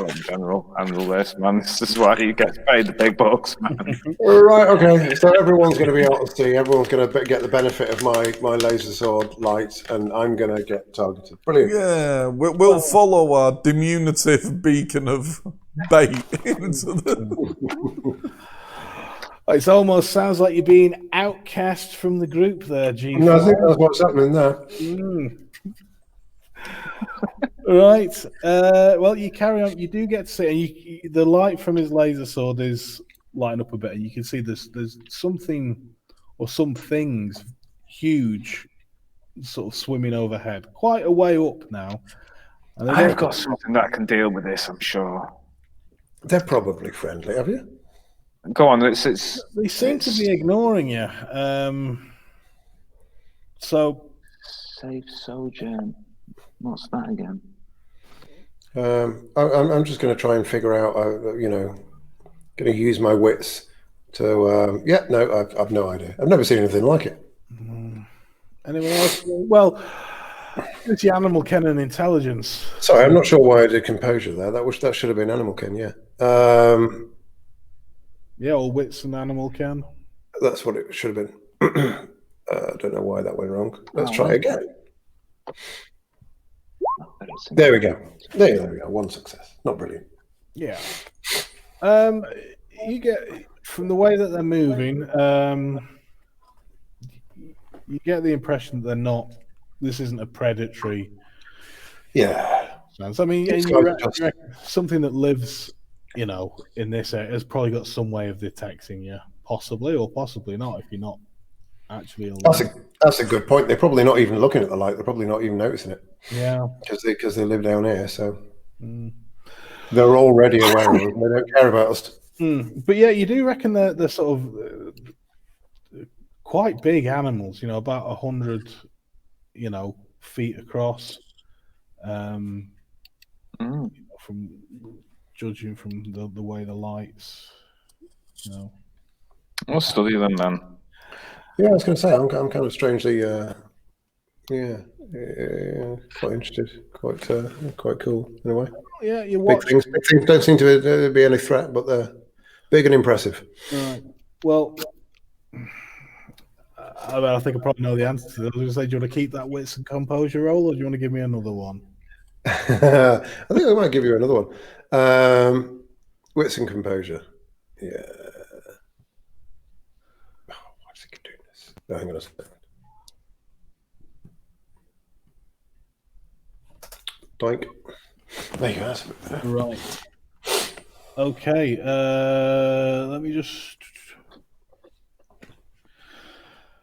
let the general handle this, man. This is why he gets paid the big bucks, man. Right, okay. So everyone's going to be able to see. Everyone's going to get the benefit of my laser sword light, and I'm going to get targeted. Brilliant. Yeah, we'll follow our diminutive beacon of bait into the. It almost sounds like you're being outcast from the group there, G. No, I think that's what's happening there. Right. Well, you carry on. You do get to see, and the light from his laser sword is lighting up a bit, and you can see there's something or some things huge, sort of swimming overhead, quite a way up now. And they I've don't- got something that can deal with this, I'm sure. They're probably friendly, have you? Go on, it's They seem to be ignoring you. So Safe Sojourn. What's that again? I'm just going to try and figure out, going to use my wits to. I've no idea. I've never seen anything like it. anyone else? Well, it's the animal ken and intelligence. Sorry, I'm not sure why I did composure there. That should have been animal ken. Yeah. Yeah, or wits and animal ken. That's what it should have been. I don't know why that went wrong. Let's try again. There we go. There we go. One success. Not brilliant. Yeah. You get from the way that they're moving, you get the impression that they're not. This isn't a predatory. Yeah. Sense. I mean, It's you like reckon something that lives, in this area has probably got some way of detecting you, possibly or possibly not. If you're not actually alive. That's a good point. They're probably not even looking at the light. They're probably not even noticing it. Yeah. Because they live down here, so they're already aware of it. They don't care about us. But yeah, you do reckon they're sort of quite big animals. About 100, feet across. From judging from the way the lights, We'll study them then. Yeah, I was going to say I'm kind of strangely, quite interested, quite cool in a way. Yeah, you Big watch. things don't seem to be any threat, but they're big and impressive. Right. Well, I think I probably know the answer to that. I was going to say, do you want to keep that wits and composure roll, or do you want to give me another one? I think I might give you another one. Wits and composure. Yeah. Hang on a second. Doink. There you go. That's a bit better. Right. Okay. Let me just.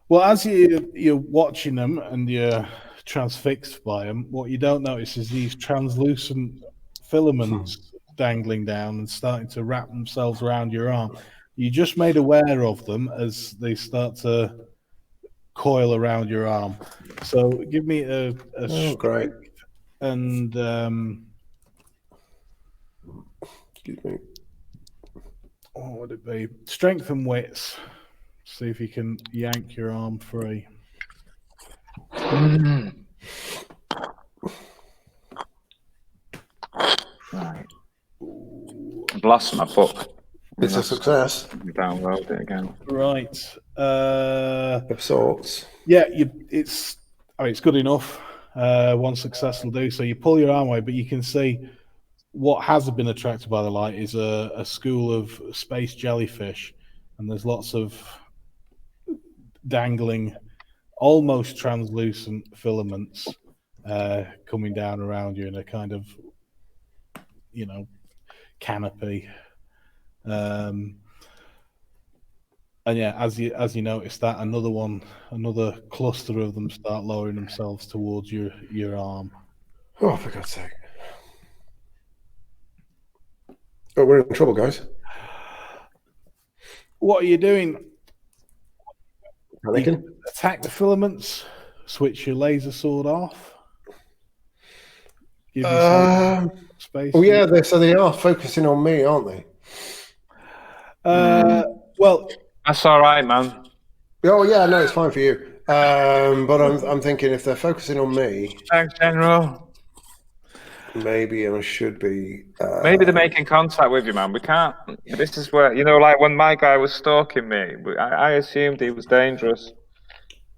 Well, as you're watching them and you're transfixed by them, what you don't notice is these translucent filaments dangling down and starting to wrap themselves around your arm. You just made aware of them as they start to coil around your arm. So give me a Great. And Excuse me. what would it be? Strength and wits. See if you can yank your arm free. Right. I've lost my book. It's a success. Download it again. Right. Of sorts. Yeah, it's good enough. One success will do. So you pull your arm away, but you can see what has been attracted by the light is a school of space jellyfish, and there's lots of dangling, almost translucent filaments coming down around you in a kind of, canopy. And yeah, as you notice that, another cluster of them start lowering themselves towards your arm. Oh, for God's sake. Oh, we're in trouble, guys. What are you doing? Panicking? You attack the filaments, switch your laser sword off. Give yourself space. Oh, yeah, so they are focusing on me, aren't they? Well, that's all right, man. Oh, yeah, no, it's fine for you. But I'm thinking if they're focusing on me, Thanks, General. maybe I should be. Maybe they're making contact with you, man. We can't. This is where, like when my guy was stalking me, I assumed he was dangerous,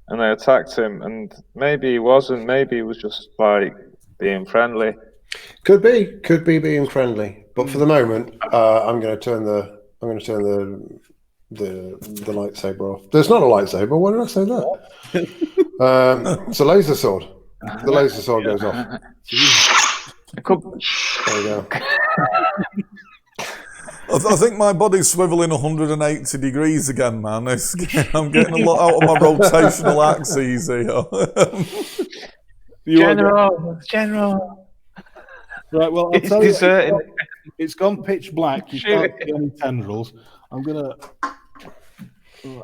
and they attacked him. And maybe he wasn't. Maybe he was just like being friendly. Could be being friendly. But for the moment, I'm going to turn the lightsaber off. There's not a lightsaber. Why did I say that? It's a laser sword. The laser sword goes off. There you go. I think my body's swiveling 180 degrees again, man. I'm getting a lot out of my rotational axes here. General. Right, well, I'll tell you, it's gone pitch black. You can't see any tendrils. I'm going to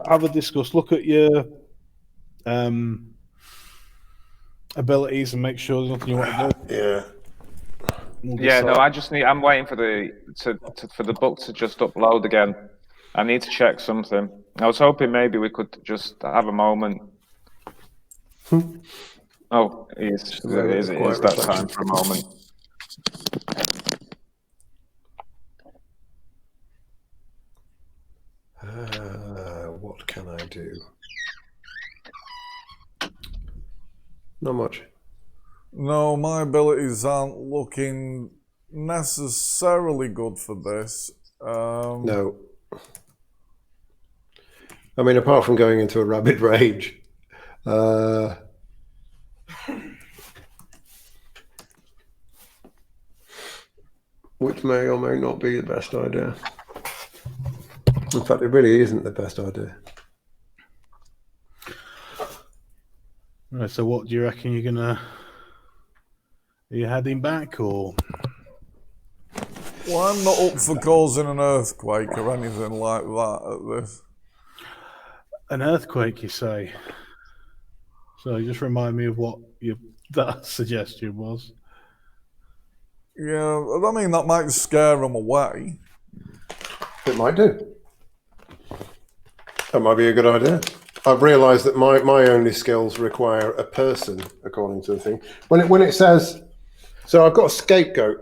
have a discuss. Look at your abilities and make sure there's nothing you want to do. Yeah. No, I'm waiting for the book to just upload again. I need to check something. I was hoping maybe we could just have a moment. Oh, it is that time for a moment. What can I do? Not much. No, my abilities aren't looking necessarily good for this. No. I mean, apart from going into a rabid rage, which may or may not be the best idea. In fact, it really isn't the best idea. Right, so what do you reckon you're gonna? Are you heading back or? Well, I'm not up for causing an earthquake or anything like that at this. An earthquake, you say? So you just remind me of what that suggestion was. Yeah, I mean, that might scare them away. It might do. That might be a good idea. I've realised that my only skills require a person, according to the thing. When it says, so I've got a scapegoat,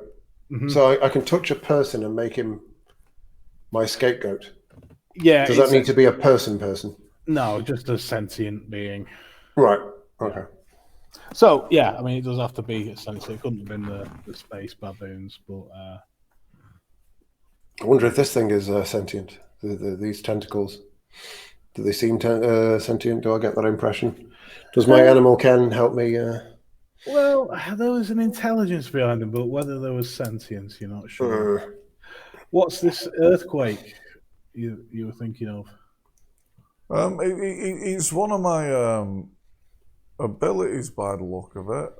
so I can touch a person and make him my scapegoat. Yeah. Does that need to be a person? No, just a sentient being. Right. Okay. So yeah, I mean, it does have to be a sentient. It couldn't have been the space baboons, but. I wonder if this thing is sentient. These tentacles. Do they seem sentient? Do I get that impression? Does my animal Ken help me? Well, there was an intelligence behind them, but whether there was sentience, you're not sure. What's this earthquake you were thinking of? It's one of my abilities by the look of it.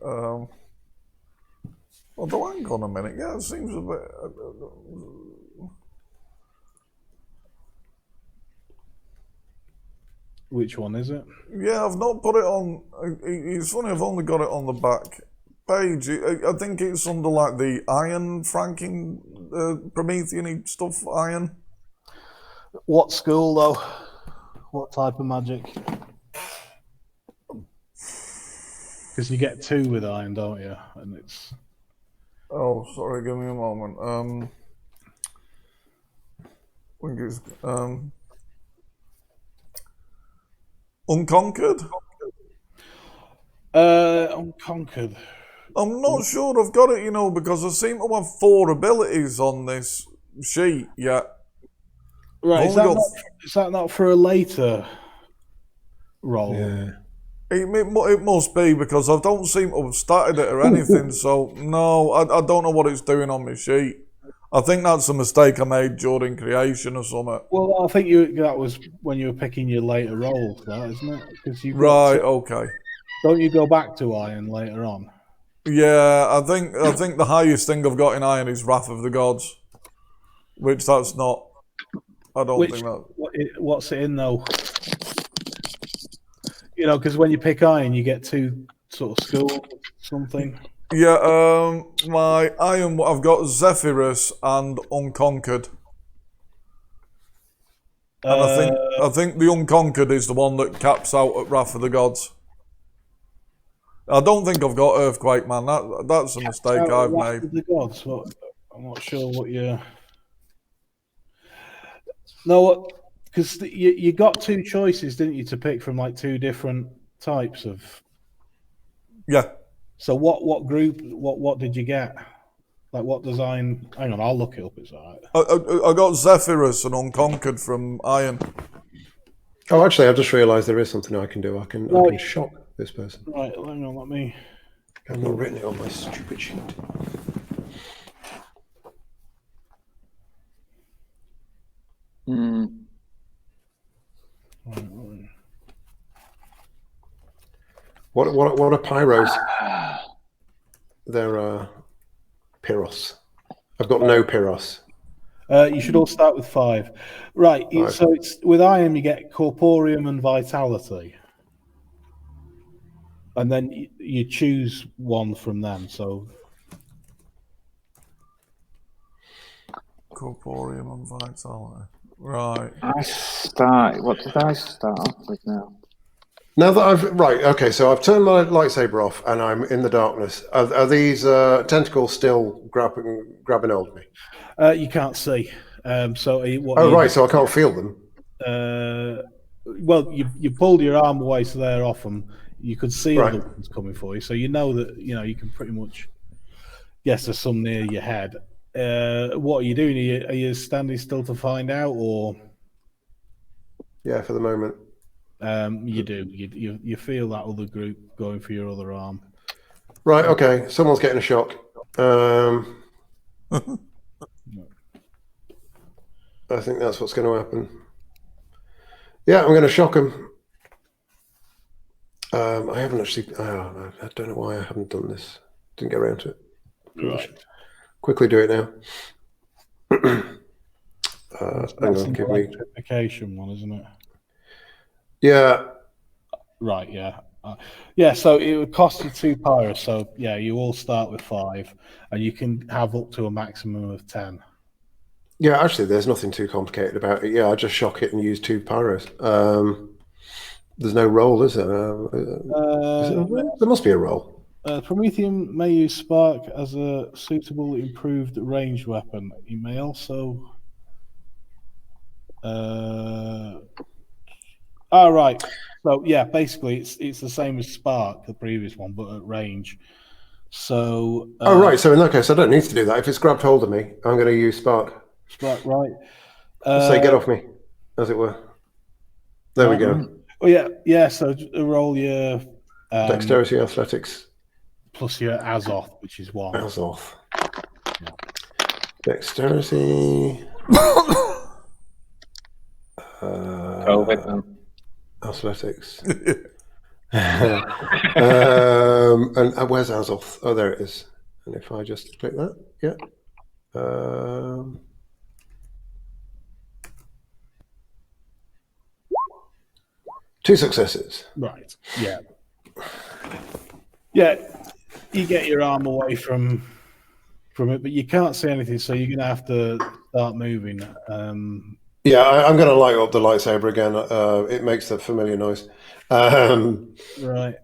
Although, hang on a minute. Yeah, it seems a bit. Which one is it? Yeah, I've not put it on. It's funny, I've only got it on the back page. I think it's under like the iron franking, Promethean stuff, iron. What school, though? What type of magic? Because you get 2 with iron, don't you? And it's. Oh, sorry, give me a moment. I think it's Unconquered? Unconquered. I'm not sure I've got it, because I seem to have 4 abilities on this sheet, yeah. Right, is that not for a later roll? Yeah. It must be, because I don't seem to have started it or anything, so no, I don't know what it's doing on my sheet. I think that's a mistake I made during creation or something. Well, I think that was when you were picking your later rolls, that, isn't it? Because Right, okay. Don't you go back to iron later on? Yeah, I think the highest thing I've got in iron is Wrath of the Gods, which that's not. I don't think that. What's it in though? Because when you pick iron, you get 2 sort of school something. Yeah, my iron. I've got Zephyrus and Unconquered, and I think the Unconquered is the one that caps out at Wrath of the Gods. I don't think I've got Earthquake, man. That's a mistake I've made. Wrath of the Gods. I'm not sure what you. No, because you got 2 choices, didn't you, to pick from like 2 different types of. Yeah. So what group? What did you get? Like what design? Hang on, I'll look it up. It's all right. I got Zephyrus and Unconquered from Iron. Oh, actually, I've just realised there is something I can do. I can shock this person. Right, hang on, let me. I've not written it on my stupid sheet. What are pyros? They're pyros. I've got no pyros. You should all start with 5. Right, so it's with iron you get corporeum and vitality. And then you choose one from them, so Corporeum and Vitality. Right. What did I start off with now? Now that so I've turned my lightsaber off and I'm in the darkness. Are these tentacles still grabbing hold of me? You can't see. So Well, you pulled your arm away, so they're off them. You could see other ones coming for you, so you know that you can pretty much guess there's some near your head. What are you doing? Are you standing still to find out, or? Yeah, for the moment. You do. You feel that other group going for your other arm. Right. Okay. Someone's getting a shock. I think that's what's going to happen. Yeah, I'm going to shock him. I haven't actually. I don't know why I haven't done this. Didn't get around to it. Right. Quickly do it now. Hang on, give me electrification one, isn't it? Yeah. Right. Yeah. Yeah. So it would cost you 2 pyros. So yeah, you all start with 5, and you can have up to a maximum of 10. Yeah. Actually, there's nothing too complicated about it. Yeah, I just shock it and use 2 pyros. There's no roll, is there? There must be a roll. Promethean may use Spark as a suitable improved ranged weapon. He may also. Right. So yeah, basically it's the same as Spark, the previous one, but at range. So. Right. So in that case, I don't need to do that. If it's grabbed hold of me, I'm going to use Spark. Spark, right. Say, get off me, as it were. There we go. Oh yeah. So roll your Dexterity, athletics, plus your Azoth, which is 1. Azoth. Dexterity. COVID. Athletics. And where's Azoth? Oh, there it is. And if I just click that, yeah. 2 successes. Right. Yeah. Yeah. You get your arm away from it, but you can't see anything, so you're gonna have to start moving. Yeah, I'm going to light up the lightsaber again. It makes the familiar noise. Right.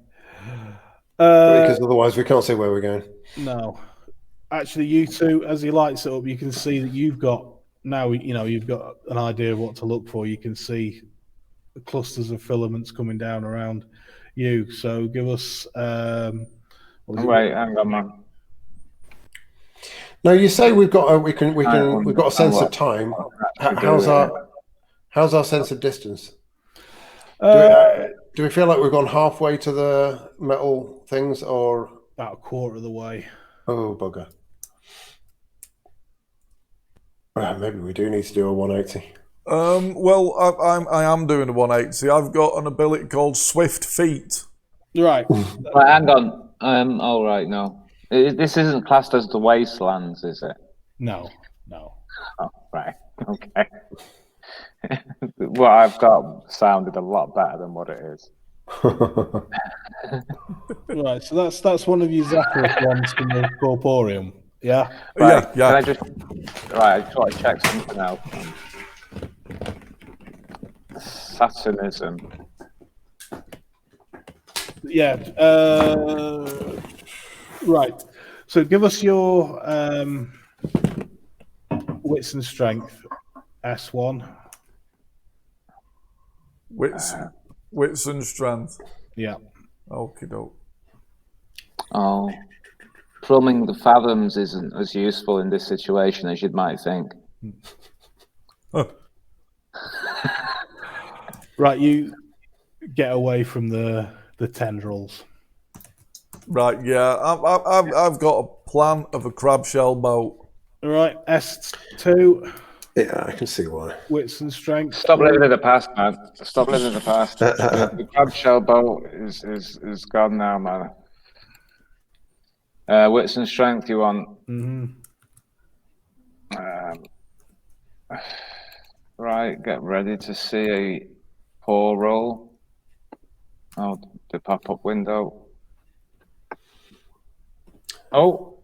Because otherwise we can't see where we're going. No. Actually, you two, as he lights it up, you can see that you've got you've got an idea of what to look for. You can see clusters of filaments coming down around you. So give us. Wait, hang on, man. Now you say we've got we've got a sense of time. How's our sense of distance? Do we feel like we've gone halfway to the metal things, or about a quarter of the way? Oh bugger! Well, maybe we do need to do a 180. Well, I am doing a 180. I've got an ability called Swift Feet. Right. Right, hang on. All right, no. This isn't classed as the Wastelands, is it? No. Oh, right. Okay. What I've got sounded a lot better than what it is. Right, so that's one of your Zacharoth ones from the Corporeum. Yeah? Right. Yeah. Can I just want to check something out. Satanism. Yeah. Right. So give us your wits and strength, S1. Wits and strength. Yeah. Okie doke. Oh. Plumbing the fathoms isn't as useful in this situation as you might think. Right, you get away from the tendrils. Right, yeah. I've got a plan of a crab shell boat. All right, S2. Yeah, I can see why. Wits and strength. Stop living in the past, man. Stop living in the past. The crab shell boat is gone now, man. Wits and strength you want. Mm-hmm. Right, get ready to see a paw roll. Oh, the pop-up window. Oh.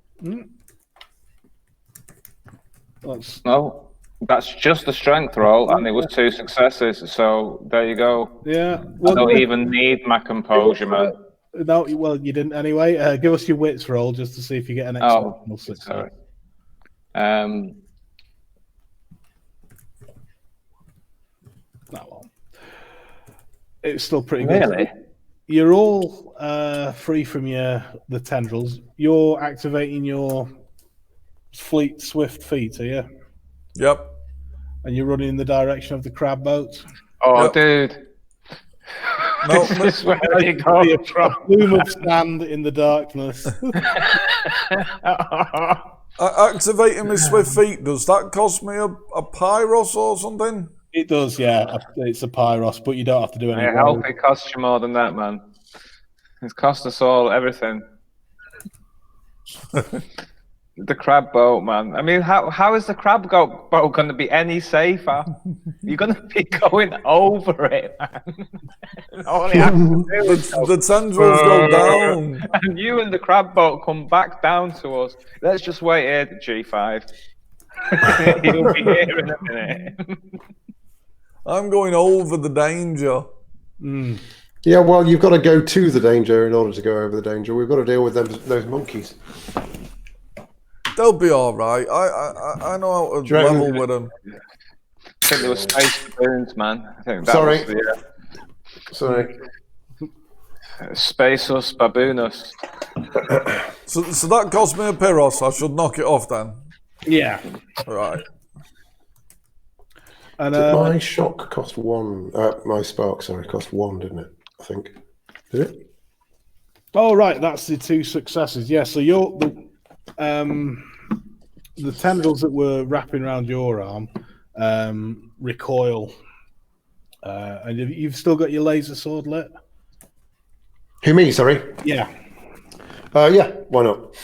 That's just a strength roll, and it was 2 successes. So there you go. Yeah. I don't even need my composure, man. No, well, you didn't anyway. Give us your wits roll just to see if you get an exceptional success. Sorry. That one. It's still pretty Really? good. You're all free from the tendrils. You're activating your swift feet, are you? Yep. And you're running in the direction of the crab boat. Oh, Yep. dude. No, This is where you go A from. plume of sand in the darkness. Activating my Swift Feet, does that cost me a Pyros or something? It does, yeah. It's a Pyros, but you don't have to do any I hope it costs you more than that, man. It's cost us all everything. The crab boat, man. I mean, how is the crab boat going to be any safer? You're going to be going over it, man. All you have to do is The tendrils go down. and you and the crab boat come back down to us. Let's just wait here, G5. He'll be here in a minute. I'm going over the danger. Yeah, well, you've got to go to the danger in order to go over the danger. We've got to deal with those monkeys. They'll be all right. I know how to reckon- level with them. I think there were space baboons, man. I think that Sorry. was the Sorry. Spaceus baboonus. So that cost me a Pyros. I should knock it off then. Yeah. Right. And Did my shock cost 1? My spark, sorry, cost 1, didn't it? I think. Did it? oh right, that's the 2 successes. Yeah, so the tendrils that were wrapping around your arm recoil, and you've still got your laser sword lit. Who, me? Sorry. Yeah, Yeah. Why not?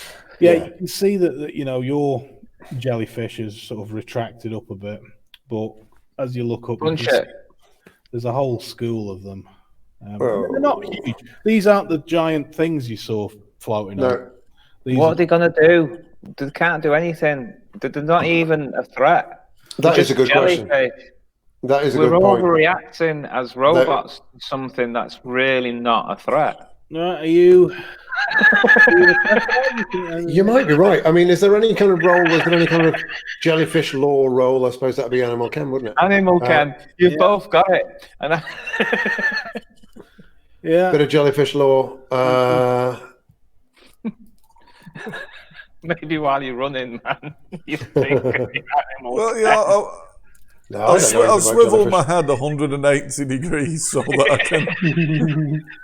yeah. You can see that your jellyfish is sort of retracted up a bit, but as you look up, Punch it. there's a whole school of them. Oh. They're not huge. These aren't the giant things you saw floating No. up. These What are- are they gonna do? They can't do anything. They're not even a threat. That They're is a good just question. jellyfish. That is a We're good point. overreacting as robots to something that's really not a threat. Right, are you? You might be right. I mean, is there any kind of role? Was there any kind of jellyfish law role? I suppose that'd be Animal Chem, wouldn't it? Animal Chem, you've both got it. And Yeah. Bit of jellyfish law. maybe while you're running, man, you think of the animal. Well, yeah, No, I'll I don't know anything about swivel my jellyfish. head 180 degrees so that I can.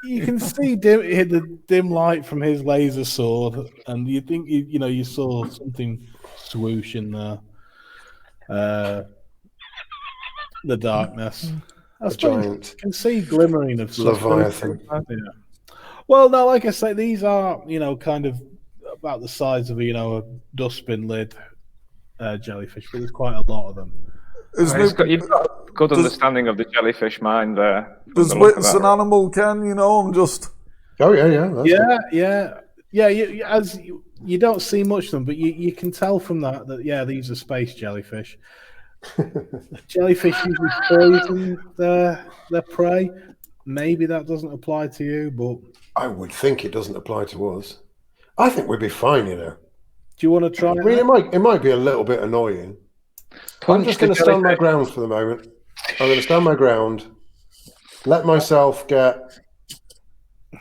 You can see the dim light from his laser sword, and you think you saw something swoosh in the darkness. I suppose giant you can see glimmering of something. Leviathan. Yeah. Well, no, like I say, these are kind of about the size of a dustbin lid jellyfish, but there's quite a lot of them. You've got a good understanding of the jellyfish mind there. There's wits an animal can, I'm just. Oh yeah. That's You don't see much of them, but you can tell from that these are space jellyfish. Jellyfish usually poison their prey. Maybe that doesn't apply to you, but I would think it doesn't apply to us. I think we'd be fine, do you want to try? I mean, it might be a little bit annoying. I'm just going to stand my ground for the moment. I'm going to stand my ground, let myself get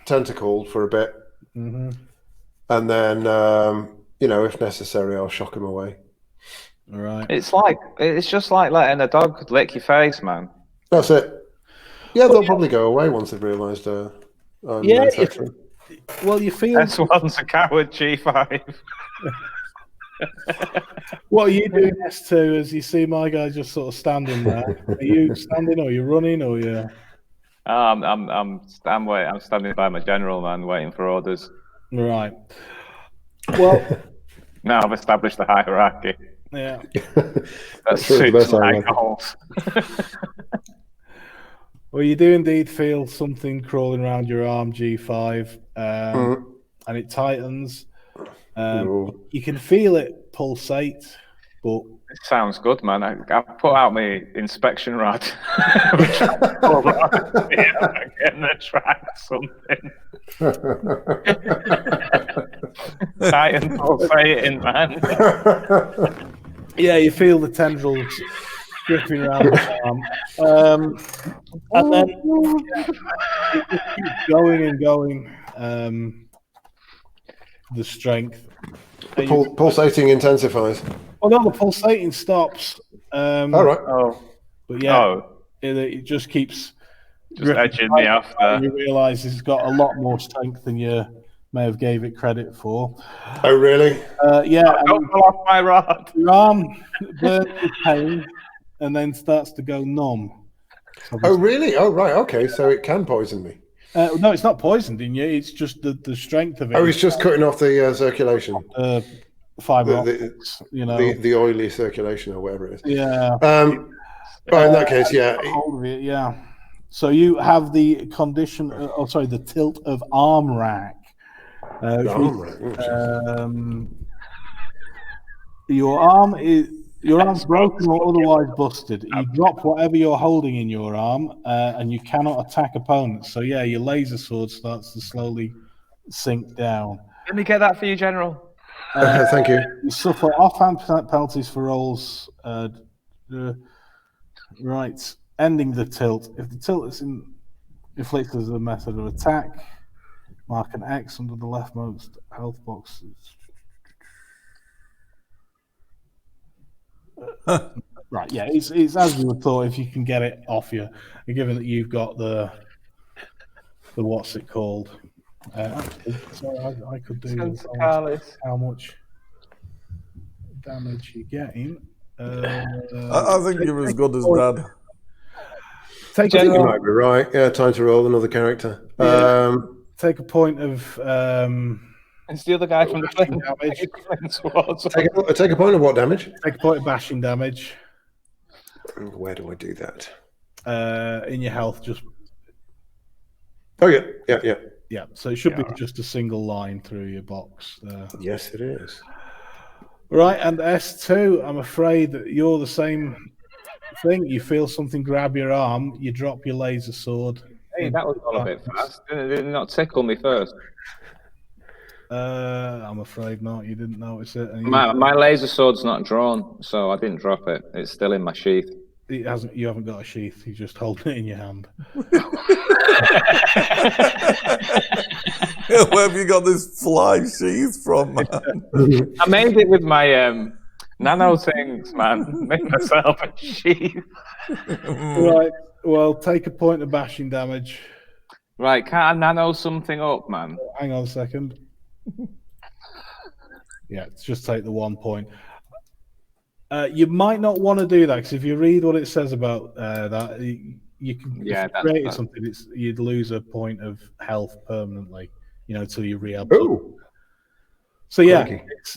tentacled for a bit, and then, if necessary, I'll shock him away. All right. It's just like letting a dog lick your face, man. That's it. Yeah, they'll probably go away once they've realised I'm manufacturing. Well, you feel. S1's a coward, G5. What are you doing, S2, as you see my guy just sort of standing there? Are you standing, or are you running, or you? I'm standing by my general, man, waiting for orders. Right. Well, Now I've established the hierarchy. yeah. That true, the best suits my hierarchy. goals. Well, you do indeed feel something crawling around your arm, G5, and it tightens. You can feel it pulsate, but It sounds good, man. I put out my inspection rod. Getting to track something. Tight and pulsating, man. yeah, you feel the tendrils dripping around the arm, and then it just keeps going and going. The strength. Pulsating intensifies. Well, no, the pulsating stops. All right. But yeah, Oh, it just keeps just edging me off there. You realise it's got a lot more strength than you may have gave it credit for. Oh, really? Yeah, Don't pull off my rod. your arm burns with pain and then starts to go numb. Oh, really? Oh, right. Okay, so it can poison me. No, it's not poisoned in you. It's just the strength of it. Oh, it's just cutting off the circulation. Fiber The- optics, The oily circulation or whatever it is. Yeah. Right, in that case, yeah. Hold of it, yeah. So you have the condition, the tilt of arm rack. Your arm's broken or otherwise busted. You drop whatever you're holding in your arm, and you cannot attack opponents. So yeah, your laser sword starts to slowly sink down. Let me get that for you, General. Thank you. You suffer offhand penalties for rolls. Right, ending the tilt. If the tilt is inflicted as a method of attack, mark an X under the leftmost health boxes. Right. yeah, it's as you would thought if you can get it off you, and given that you've got the what's it called? Actually, sorry, I could do how much damage you're getting. I think you're as good as dead. I think you might be right. Yeah, time to roll another character. Yeah. Take a point of. It's the other guy from the flame damage. Take a point of what damage? Take a point of bashing damage. Where do I do that? In your health, just. Oh yeah. Yeah, so it should be just a single line through your box there. Yes, it is. Right, and S2, I'm afraid that you're the same thing. You feel something grab your arm, you drop your laser sword. Hey, that was all a bit fast. Did it not tickle me first? I'm afraid not. You didn't notice it. My laser sword's not drawn, so I didn't drop it. It's still in my sheath. It hasn't. You haven't got a sheath. You just hold it in your hand. Where have you got this fly sheath from, man? I made it with my nano things, man. Made myself a sheath. Right. Well, take a point of bashing damage. Right. Can't I nano something up, man? Hang on a second. Yeah, just take the 1 point. You might not want to do that because if you read what it says about that, you can create something. You'd lose a point of health permanently, until you re-absorb. Oh. So yeah,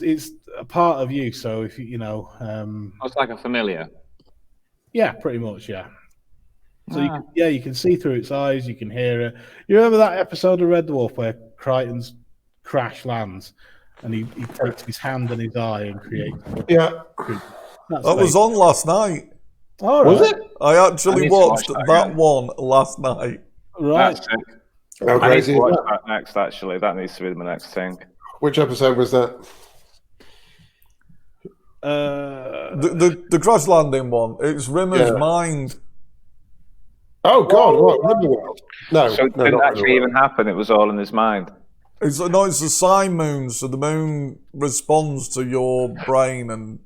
it's a part of you. So if it's like a familiar. Yeah, pretty much. Yeah. So you can see through its eyes. You can hear it. You remember that episode of Red Dwarf where Crichton's crash lands, and he takes his hand and his eye and creates. Yeah. That was on last night. Oh, right. Was it? I actually watched that one last night. Right. That's it. How I need crazy to is watch that? that next. Actually, that needs to be my next thing. Which episode was that? The crash landing one. It's Rimmer's mind. Oh God! What? Riverworld? No, So it no, didn't not actually Riverworld. even happen. It was all in his mind. It's a sign moon, so the moon responds to your brain, and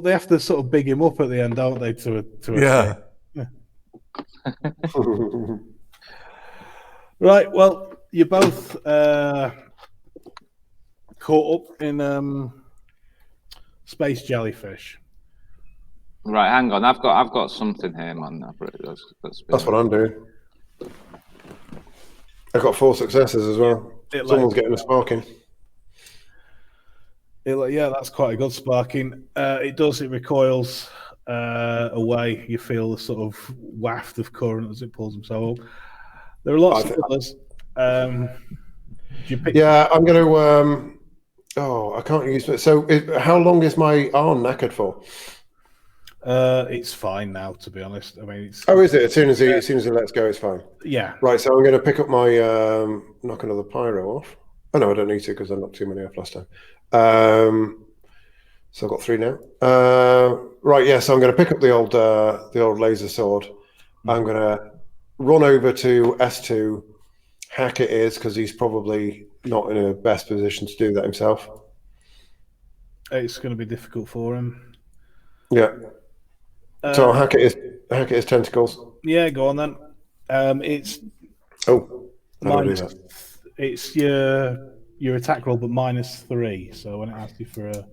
They have to sort of big him up at the end, don't they? Right. Well, you're both caught up in space jellyfish. Right, hang on. I've got something here, man. That's what I'm doing. I've got 4 successes as well. Someone's getting a sparking. Yeah, that's quite a good sparking. It recoils away. You feel the sort of waft of current as it pulls himself up. There are lots of others. I'm going to. I can't use it. So, how long is my arm knackered for? It's fine now, to be honest. I mean, it's. Oh, is it? As soon as he lets go, it's fine. Yeah. Right. So I'm going to pick up my knock another pyro off. Oh no, I don't need to because I knocked too many off last time. So I've got 3 now. Right. Yeah. So I'm going to pick up the old laser sword. Mm-hmm. I'm going to run over to S2. Hackett is because he's probably not in a best position to do that himself. It's going to be difficult for him. Yeah. So Hackett is tentacles. Yeah, go on then. It's minus. It's your attack roll, but -3. So when it asks you for a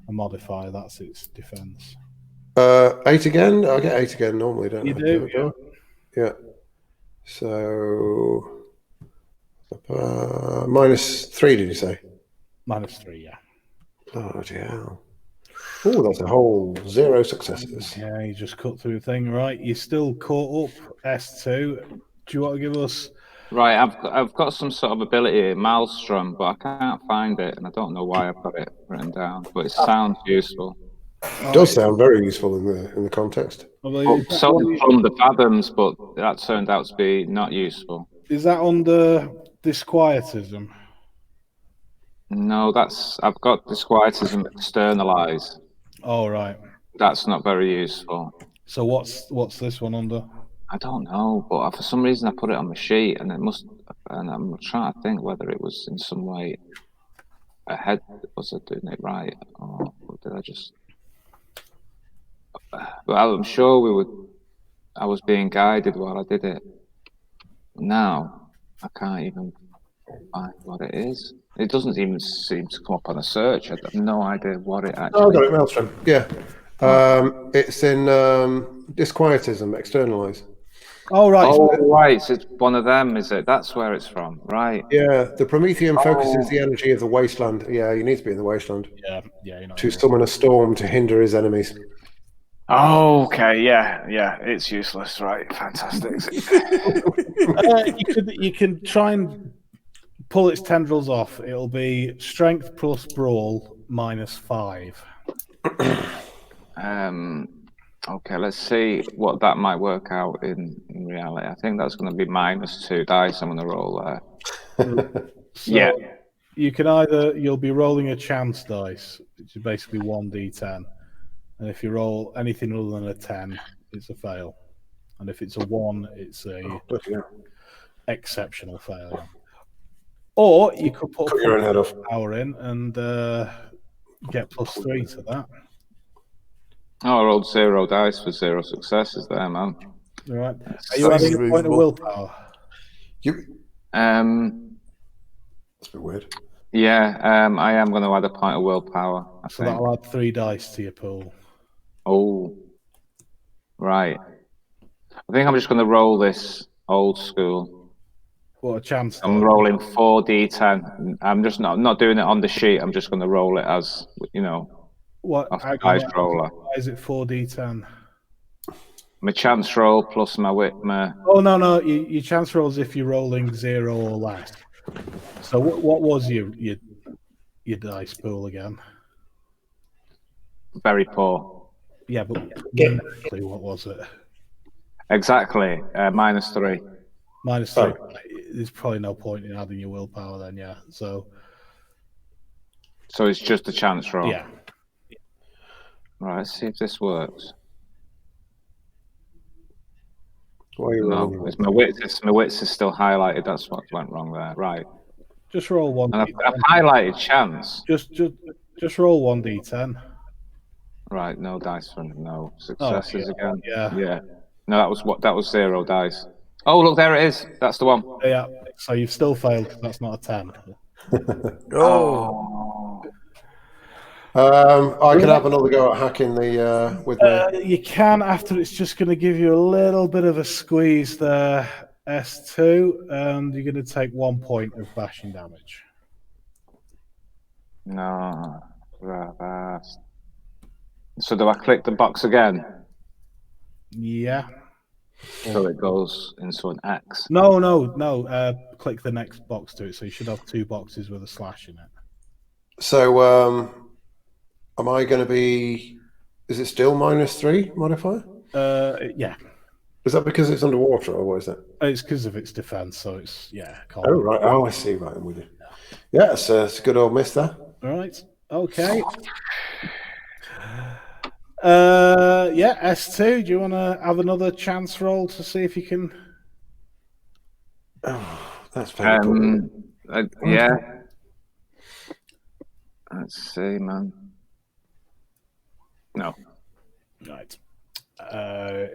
modifier, that's its defense. 8 again. I get 8 again normally, don't I? You do. Yeah. So -3. Did you say? -3. Yeah. Bloody hell. Oh, that's a whole 0 successes. Yeah, you just cut through the thing. Right, you're still caught up, S2. Do you want to give us... Right, I've got some sort of ability, Maelstrom, but I can't find it, and I don't know why I've got it written down, but it sounds useful. It does sound very useful in the context. So from the Fathoms, but that turned out to be not useful. Is that under Disquietism? No, I've got Disquietism externalize. Oh, right. That's not very useful. So what's this one under? I don't know, but for some reason I put it on my sheet, and and I'm trying to think whether it was in some way ahead. Was I doing it right, or did I just? Well, I'm sure we would. I was being guided while I did it. Now I can't even find what it is. It doesn't even seem to come up on a search. I have no idea what it actually. Oh, I got it, Maelstrom. Yeah. It's in disquietism, externalize. Oh, right. Oh, right. So it's one of them, is it? That's where it's from, right? Yeah, the Promethean focuses the energy of the wasteland. Yeah, you need to be in the wasteland Yeah, you know. to summon a storm to hinder his enemies. Oh, okay. Yeah. It's useless, right? Fantastic. You can try and pull its tendrils off. It'll be strength plus brawl -5. Okay, let's see what that might work out in reality. I think that's going to be -2 dice. I'm going to roll there. So Yeah. you can you'll be rolling a chance dice, which is basically 1d10. And if you roll anything other than a 10, it's a fail. And if it's a 1, it's a exceptional failure. Or you could put your own head off. power in and get +3 to that. Oh, I rolled 0 dice for 0 successes there, man. All right. Are you adding a point of willpower? That's a bit weird. Yeah, I am going to add a point of willpower. I So think. that'll add 3 dice to your pool. Oh, right. I think I'm just going to roll this old school. What a chance! I'm rolling 4d10. I'm just not doing it on the sheet. I'm just going to roll it as What? off the dice roller. Why is it 4d10? My chance roll plus my wit. Oh no! Your chance rolls if you're rolling 0 or less. So what was your dice pool again? Very poor. Yeah, but numerically, what was it? Exactly. -3. -3. There's probably no point in adding your willpower then. Yeah. So it's just a chance roll. yeah. Right. Let's see if this works. Why are you rolling? No, it's my wits is still highlighted. That's what went wrong there. Right. Just roll 1d10. And I've highlighted chance. Just roll 1d10. Right, no dice for no successes again. Yeah. No, that was 0 dice. Oh, look, there it is. That's the one. Yeah. So you've still failed. That's not a 10. Oh. I could have another go at hacking the with me. You can after it's just going to give you a little bit of a squeeze there, S2, and you're going to take 1 point of bashing damage. No. So do I click the box again? Yeah. So it goes into an X. No. Click the next box to it. So you should have 2 boxes with a slash in it. So, am I going to be? Is it still -3 modifier? Yeah. Is that because it's underwater, or what is that? It's because of its defense. So it's Oh right. Oh, I see. Right, I'm with you. Yeah, it's a good old miss there. All right. Okay. S2. Do you want to have another chance roll to see if you can? Oh, that's painful. Yeah. Let's see, man. No. Right.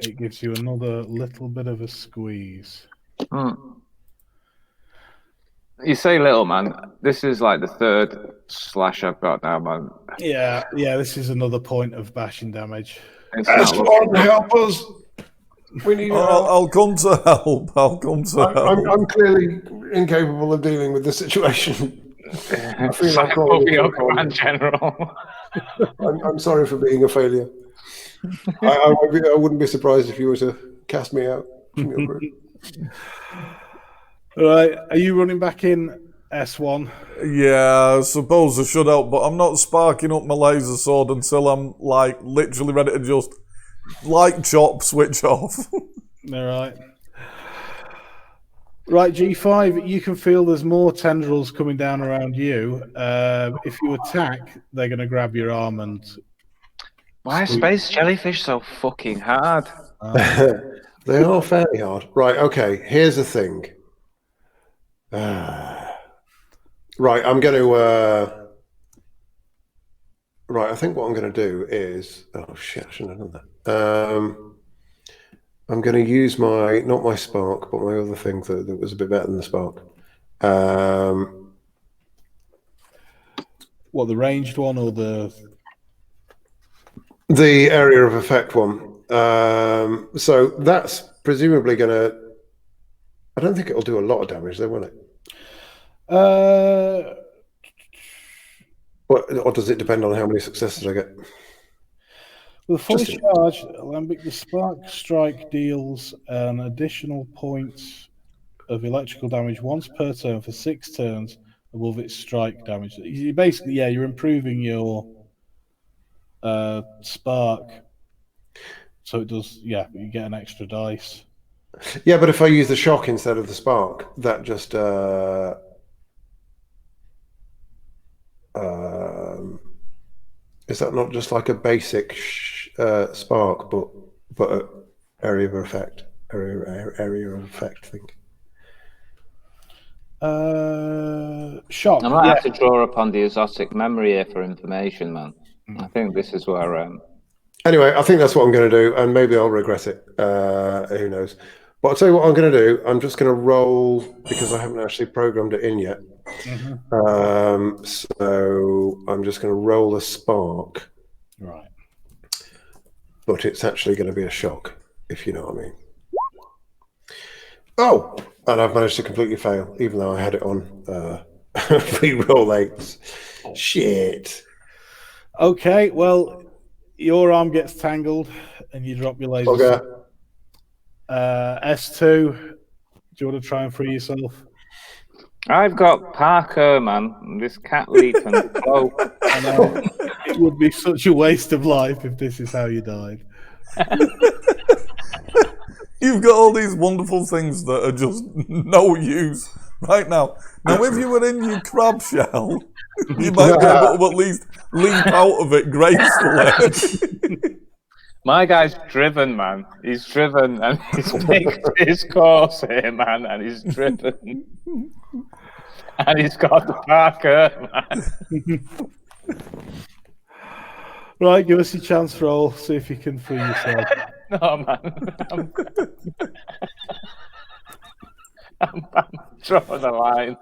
It gives you another little bit of a squeeze. You say little, man. This is like the 3rd slash I've got now, man. Yeah. This is another point of bashing damage. S1, help us! We need. I'll come to help. I'll come to help. I'm clearly incapable of dealing with the situation. I feel like Command General. I'm sorry for being a failure. I wouldn't be surprised if you were to cast me out from your group. All right. Are you running back in S1? Yeah, I suppose I should help, but I'm not sparking up my laser sword until I'm like literally ready to just chop switch off. All right. Right, G5, you can feel there's more tendrils coming down around you. If you attack, they're going to grab your arm and... Why are space jellyfish so fucking hard? They are fairly hard. Right, okay, here's the thing. Right, I'm going to... Right, I think what I'm going to do is... Oh, shit, I shouldn't have done that. I'm going to use not my spark, but my other thing that was a bit better than the spark. What, the ranged one or the... The area of effect one. So that's presumably going to... I don't think it'll do a lot of damage, though, will it? Or does it depend on how many successes I get? With fully charged, Alembic, the spark strike deals an additional point of electrical damage once per turn for 6 turns above its strike damage. You basically, you're improving your spark, so it does. Yeah, you get an extra dice. Yeah, but if I use the shock instead of the spark, that just is that not just like a basic spark, but a area of effect thing? Shock. I might have to draw upon the exotic memory here for information, man. I think this is where. Anyway, I think that's what I'm going to do, and maybe I'll regret it. Who knows? But I'll tell you what I'm going to do. I'm just going to roll because I haven't actually programmed it in yet. So I'm just going to roll a spark. Right. But it's actually going to be a shock, if you know what I mean. Oh, and I've managed to completely fail, even though I had it on re-roll 8s. Shit. Okay, well, your arm gets tangled and you drop your laser. Okay. S2, do you want to try and free yourself? I've got Parker, man. This cat leap and flow. I know. It would be such a waste of life if this is how you died. You've got all these wonderful things that are just no use right now. Now, if you were in your crab shell, you might be able to at least leap out of it gracefully. My guy's driven, man. He's driven and he's picked his course here, man, and he's driven. And he's got the Parker, man. Right, give us your chance roll. See if you can free yourself. No, man. I'm drawing the line.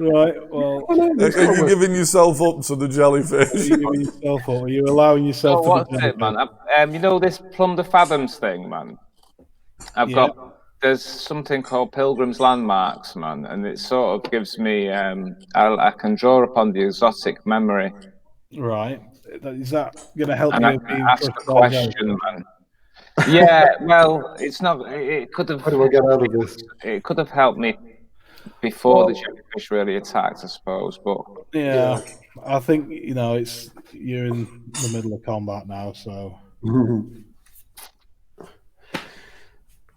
Right, well... Are you giving yourself up to the jellyfish? Are you giving yourself up? Are you allowing yourself to what's it, man? You know this Plumb the Fathoms thing, man? There's something called Pilgrim's Landmarks, man, and it sort of gives me... I can draw upon the exotic memory. Right. Is that going to help and you? I can ask a question, man. Yeah, well, it's not... It could have... How do I get out of this? It could have helped me before the jellyfish really attacked, I suppose, but... Yeah, I think, you're in the middle of combat now, so...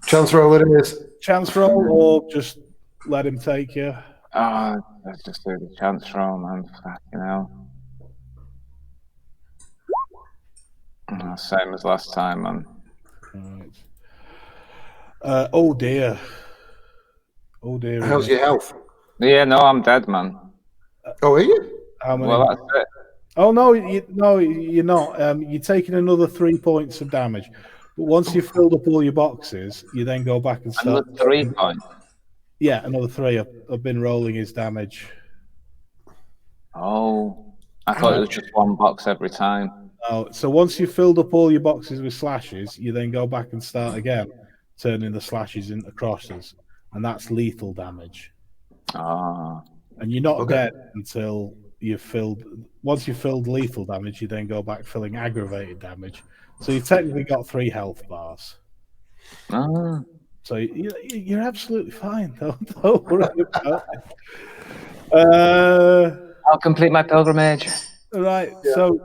Chance roll it is. Chance roll, or just let him take you? Let's just do the chance roll, man. Fucking hell. Same as last time, man. Right. Oh dear. Oh dear. How's your health? Yeah, no, I'm dead, man. Oh, are you? How many? Well, that's it. Oh no, you're not. You're taking another 3 points of damage. But once you've filled up all your boxes, you then go back and start. Another 3 points? Yeah, another 3. I've been rolling his damage. Oh, I thought it was just 1 box every time. Oh, so once you've filled up all your boxes with slashes, you then go back and start again, turning the slashes into crosses, and that's lethal damage. Ah. And you're not dead until you've filled. Once you've filled lethal damage, you then go back filling aggravated damage. So you've technically got 3 health bars. Ah. So you're absolutely fine. Don't worry about it. I'll complete my pilgrimage. Right, so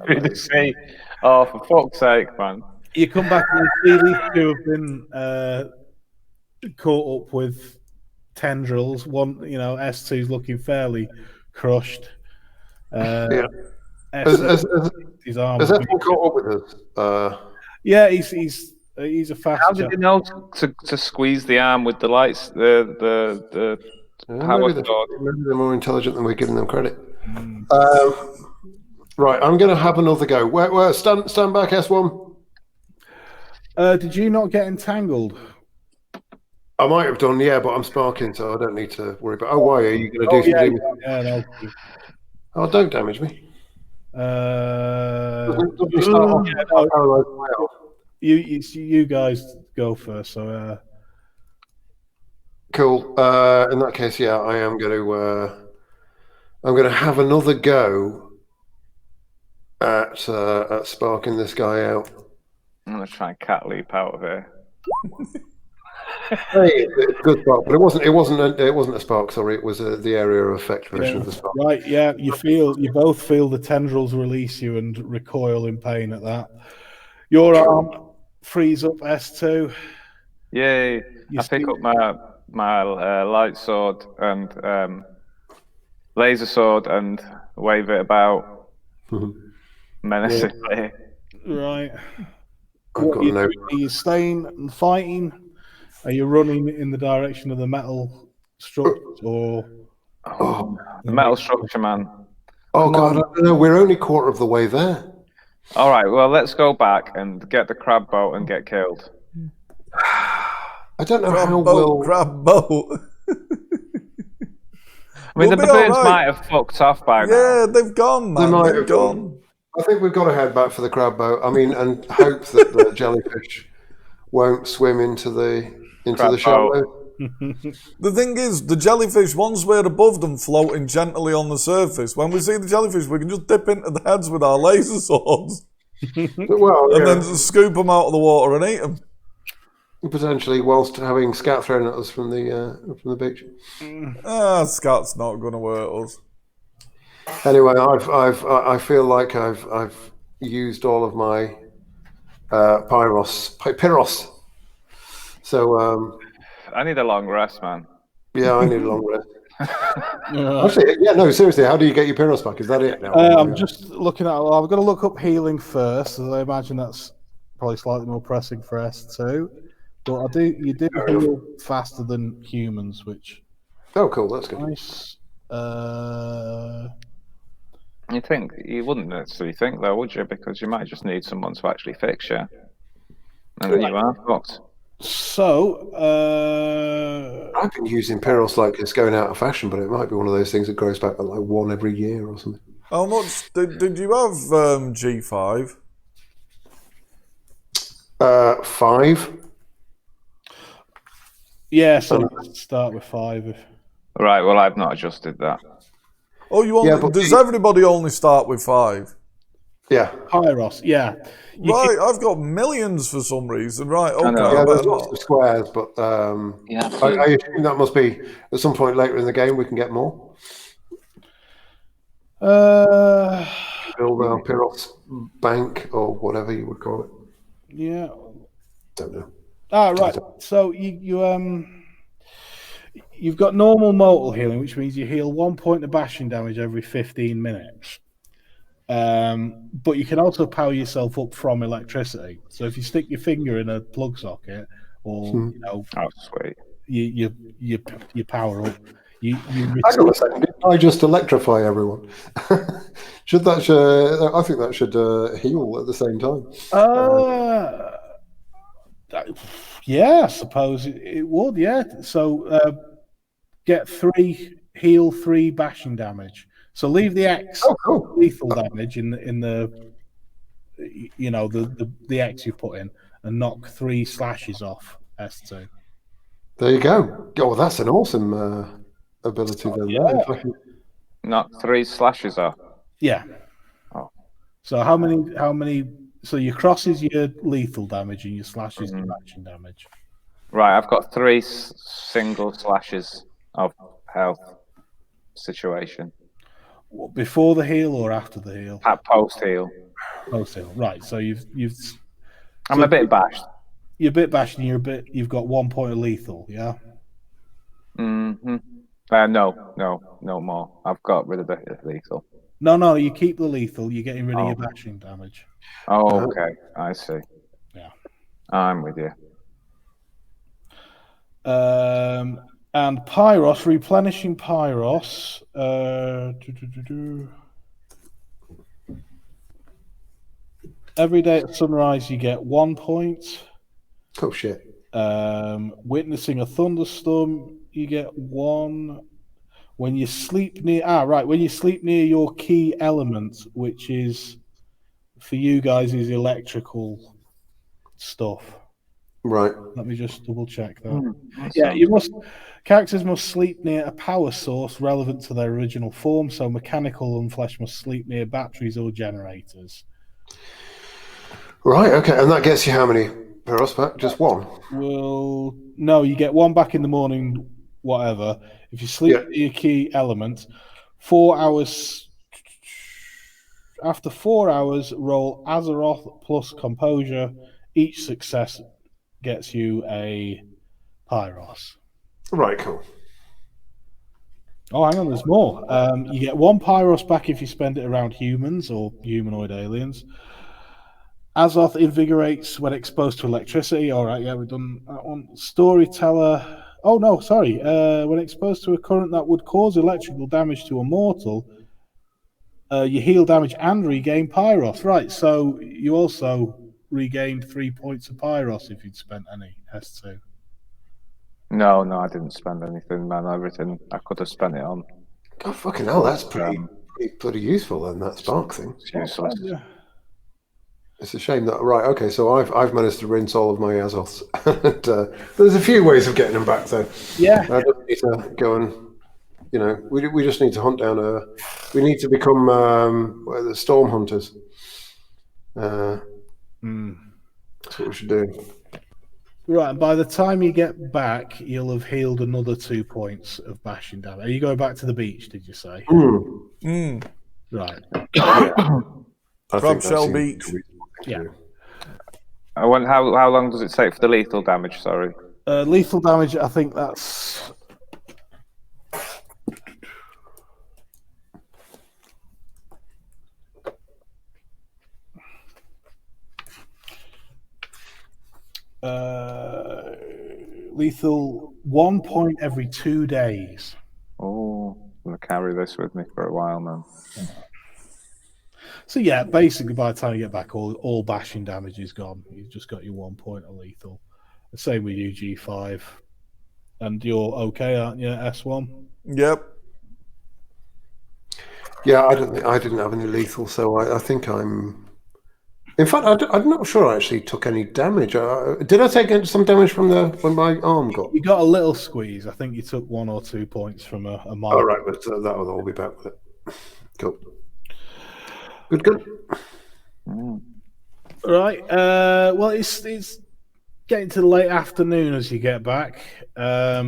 Through the sea. Oh, for fuck's sake, man. you come back and you see these two have been caught up with tendrils. One, S2's looking fairly crushed. His arm. Has everyone caught up with us? Yeah, he's a fast. How did he know to squeeze the arm with the lights, the power Maybe they're more intelligent than we're giving them credit. Right, I'm going to have another go. Where stand back, S1. Did you not get entangled? I might have done, yeah, but I'm sparking, so I don't need to worry about. Oh, why are you going to do Yeah, something? no. Oh, don't damage me. Doesn't start off paralyzed way off. You guys go first. So Cool. In that case, yeah, I am going to. I'm going to have another go at sparking this guy out. I'm gonna try and cat leap out of here. Hey, it's a good spark, but it wasn't a spark. Sorry, it was the area of effect version of the spark. right, yeah, you both feel the tendrils release you and recoil in pain at that. Your arm frees up S2. Yay! I pick up my light sword and laser sword and wave it about menacingly. Right. I've What got are you no. doing? Are you staying and fighting? Are you running in the direction of the metal structures or? Oh, The metal structure, man. oh God! I don't know. We're only quarter of the way there. All right, well, let's go back and get the crab boat and get killed. I don't know how well. Crab boat. I mean, We'll the be baboons all right. might have fucked off by now. Yeah, they've gone, man. might They've have gone. I think we've got to head back for the crab boat. I mean, and hope that the jellyfish won't swim into the Crab shallow. The thing is, the jellyfish, once we're above them, floating gently on the surface, when we see the jellyfish, we can just dip into the heads with our laser swords Well, and yeah, then just scoop them out of the water and eat them. potentially whilst having scat thrown at us from the beach. Scat's not going to hurt us. Anyway, I feel like I've used all of my pyros. So I need a long rest, man. yeah, I need a long rest. Actually, yeah, no, seriously, how do you get your pyros back? Is that it now? I'm just looking at. Well, I've got to look up healing first, as I imagine that's probably slightly more pressing for S2. But you do heal faster than humans, which Oh, cool, that's good. nice. You wouldn't necessarily think, though, would you? Because you might just need someone to actually fix you, and then you are fucked. So, I've been using pyros like it's going out of fashion, but it might be one of those things that grows back at like one every year or something. How much did you have G5? 5. yeah, so let's start with 5. Right. Well, I've not adjusted that. Oh, you only, does everybody only start with 5? Yeah. Pyros, yeah. Right, I've got millions for some reason. Right, okay. Yeah, I there's better lots not. of squares, but I assume that must be at some point later in the game we can get more. Build our pyros bank or whatever you would call it. Yeah. Don't know. Right. So you've got normal mortal healing, which means you heal 1 point of bashing damage every 15 minutes. But you can also power yourself up from electricity. So if you stick your finger in a plug socket, or Oh, sweet. you power up. You Hang on a second. Did I just electrify everyone? Should that? I think that should heal at the same time. Yeah, I suppose it would. Yeah. So get 3 heal, 3 bashing damage. So leave the X lethal damage in the the X you put in, and knock 3 slashes off S2. There you go. Oh, that's an awesome ability then. Yeah. Knock 3 slashes off. Yeah. Oh. So how many? So your cross is your lethal damage, and your slash is your bashing damage. Right. I've got 3 single slashes of health situation. Before the heal or after the heal? At post heal. Post heal. Right. So you've. I'm a bit bashed. You're a bit bashed, and you've got 1 point of lethal. Yeah. Mm-hmm. No more. I've got rid of the lethal. No, you keep the lethal. You're getting rid of your bashing damage. Oh, okay. I see. Yeah. I'm with you. And Pyros, replenishing Pyros. Every day at sunrise, you get 1 point. Oh shit! Witnessing a thunderstorm, you get 1. When you sleep near, when you sleep near your key element, which is for you guys is electrical stuff. Right. Let me just double check that. Awesome. Characters must sleep near a power source relevant to their original form. So mechanical and flesh must sleep near batteries or generators. Right. Okay. And that gets you how many Pyros back? Just 1. Well, no, you get 1 back in the morning. Whatever. If you sleep near your key element, 4 hours. After 4 hours, roll Azeroth plus Composure. Each success gets you a Pyros. Right. Cool. Oh, hang on, there's more. You get 1 Pyros back if you spend it around humans or humanoid aliens. Azoth invigorates when exposed to electricity. All right, yeah, we've done that one. Storyteller. Oh, no, sorry. When exposed to a current that would cause electrical damage to a mortal, you heal damage and regain Pyros. Right, so you also regained 3 points of Pyros if you'd spent any S2. No, I didn't spend anything, man. Everything I could have spent it on. God fucking hell, that's pretty useful then, that spark thing. It's useless. Yeah. It's a shame that okay, so I've managed to rinse all of my Azoths. And, there's a few ways of getting them back though. Yeah. I don't need to go and we just need to hunt down we need to become the storm hunters. That's what we should do. Right, and by the time you get back, you'll have healed another 2 points of bashing damage. Are you going back to the beach, did you say? Right. Crab Shell Beach. Yeah. I wonder how long does it take for the lethal damage? Sorry. Lethal damage, I think that's... lethal 1 point every 2 days. Oh, I'm going to carry this with me for a while, man. So yeah, basically by the time you get back, all bashing damage is gone. You've just got your 1 point of lethal. The same with you, G5. And you're okay, aren't you, S1? Yep. Yeah, I didn't have any lethal, so I think I'm... In fact, I'm not sure I actually took any damage. Did I take some damage from when my arm got... You got a little squeeze. I think you took 1 or 2 points from a mark. Oh, right, but that will all be back with it. Cool. Good. Right. Well, it's getting to the late afternoon as you get back. As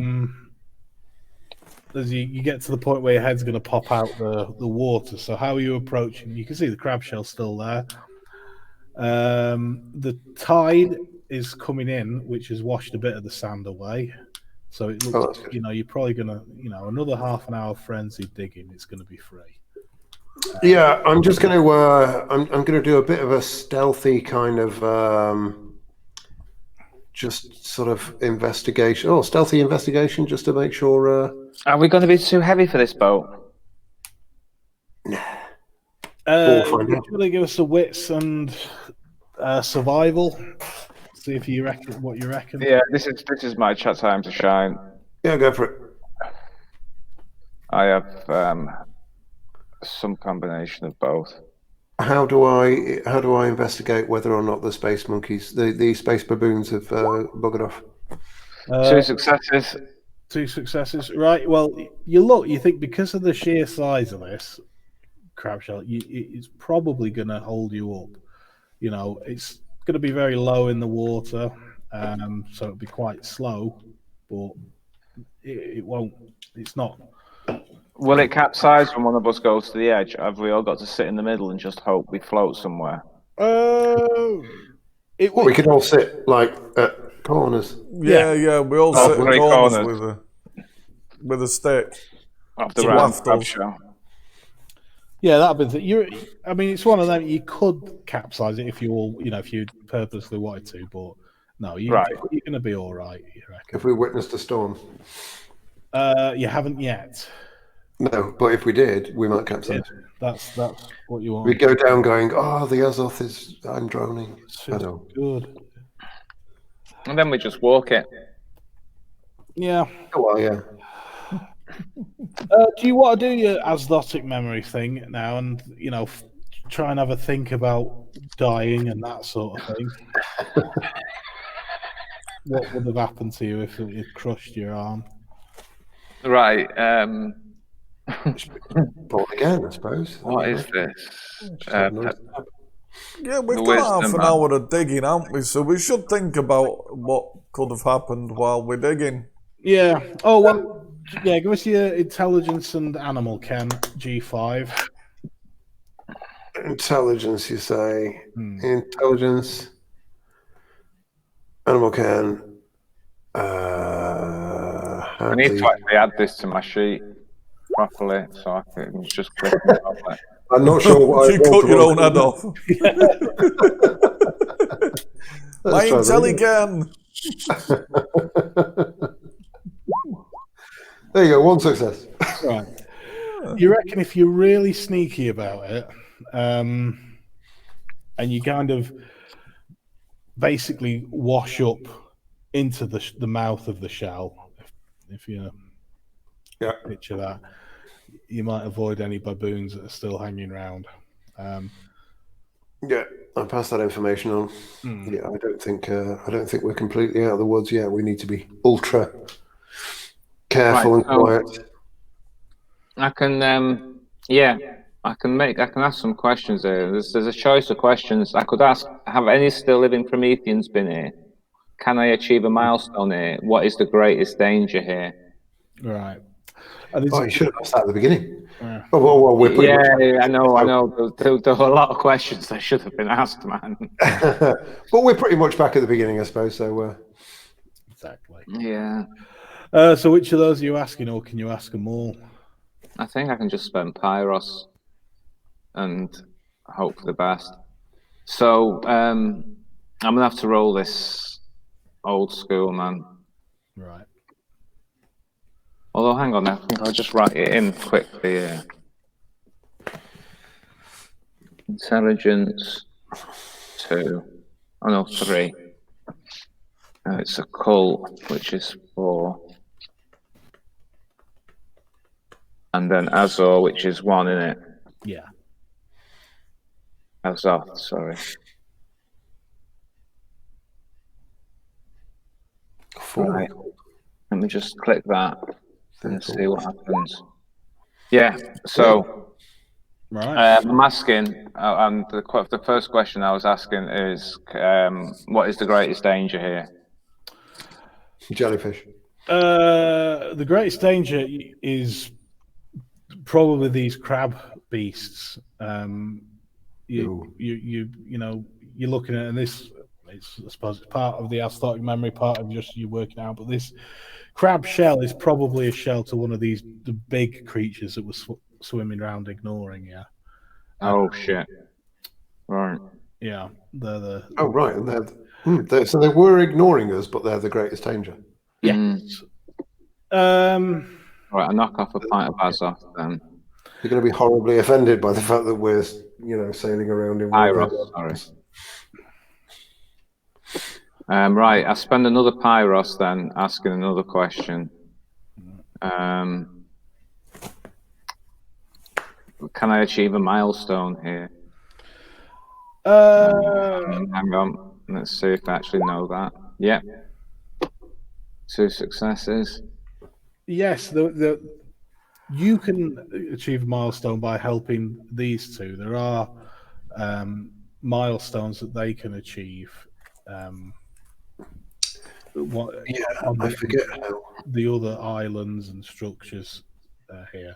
you get to the point where your head's going to pop out the water. So how are you approaching? You can see the crab shell still there. The tide is coming in, which has washed a bit of the sand away. So it looks, you're probably going to, another half an hour of frenzied digging. It's going to be free. Yeah, I'm just going to. I'm going to do a bit of a stealthy kind of, just sort of investigation. Oh, stealthy investigation, just to make sure. Are we going to be too heavy for this boat? Nah. Would you give us a wits and survival? See if you reckon what you reckon. Yeah, this is my time to shine. Yeah, go for it. I have some combination of both. How do I investigate whether or not the space monkeys, the space baboons, have buggered off? 2 successes. 2 successes, right? Well, you think because of the sheer size of this crab shell, it's probably going to hold you up. It's going to be very low in the water, so it'll be quite slow, but it won't. It's not. Will it capsize when one of us goes to the edge? Have we all got to sit in the middle and just hope we float somewhere? We could all sit like at corners. Yeah. We all sit in corners with a stick. Off the round crab shell. Yeah, that'd be. It's one of them. You could capsize it if you purposely wanted to, but no, you're going to be all right. You reckon? If we witnessed a storm. You haven't yet. No, but if we did, we might capsize. That's what you want. We go down going, oh, the Azoth is, I'm droning. I know. Good. And then we just walk it. Yeah. Oh, well, yeah. Do you want to do your asdotic memory thing now, and try and have a think about dying and that sort of thing? What would have happened to you if it had crushed your arm? Right. Born again, I suppose. What is this? Yeah, we've The got half wisdom, an man. hour of digging, haven't we? So we should think about what could have happened while we're digging. Yeah. Oh well. Yeah. Give us your intelligence and animal chem G5. Intelligence, you say. Intelligence. Animal can. I need to actually add this to my sheet properly, so I can just click on it. I'm not sure what You cut your own head off. My Let's try that Intelligan. There you go, one success. Right. You reckon if you're really sneaky about it, and you kind of basically wash up into the mouth of the shell, if you picture that, you might avoid any baboons that are still hanging around. Yeah, I passed that information on. Yeah, I don't think we're completely out of the woods yet. We need to be ultra careful and quiet. I can, I can ask some questions there. There's a choice of questions. I could ask: have any still living Prometheans been here? Can I achieve a milestone here? What is the greatest danger here? Right. You should have asked that at the beginning. Yeah. Well, we're pretty much I know. There were a lot of questions that should have been asked, man. but we're pretty much back at the beginning, I suppose. So Exactly. Yeah. So which of those are you asking, or can you ask them all? I think I can just spend Pyros and hope for the best. So I'm gonna have to roll this old school, man. Right. Although, hang on, I think I'll just write it in quickly here. Intelligence 2. Oh no, 3. It's a cult, which is 4. And then Azor, which is 1, isn't it? Yeah. Azoth, sorry. 4. Right. Let me just click that and see what happens. Yeah, so Right. I'm asking, and the first question I was asking is, what is the greatest danger here? jellyfish. The greatest danger is probably these crab beasts. You're looking at, and this, I suppose it's part of the asthmatic memory, part of just you working out, but this crab shell is probably a shell to one of the big creatures that was swimming around ignoring you. Oh shit! Right. Yeah, they're the. Oh right, and so they were ignoring us, but they're the greatest danger. Yes. Right, I knock off a pint of Azoth then. You're going to be horribly offended by the fact that we're, sailing around in Pyros, sorry. Right, I spend another Pyros then, asking another question. Can I achieve a milestone here? Hang on, let's see if I actually know that. Yep. 2 successes. Yes, you can achieve a milestone by helping these two. There are milestones that they can achieve. I forget how. The other islands and structures here,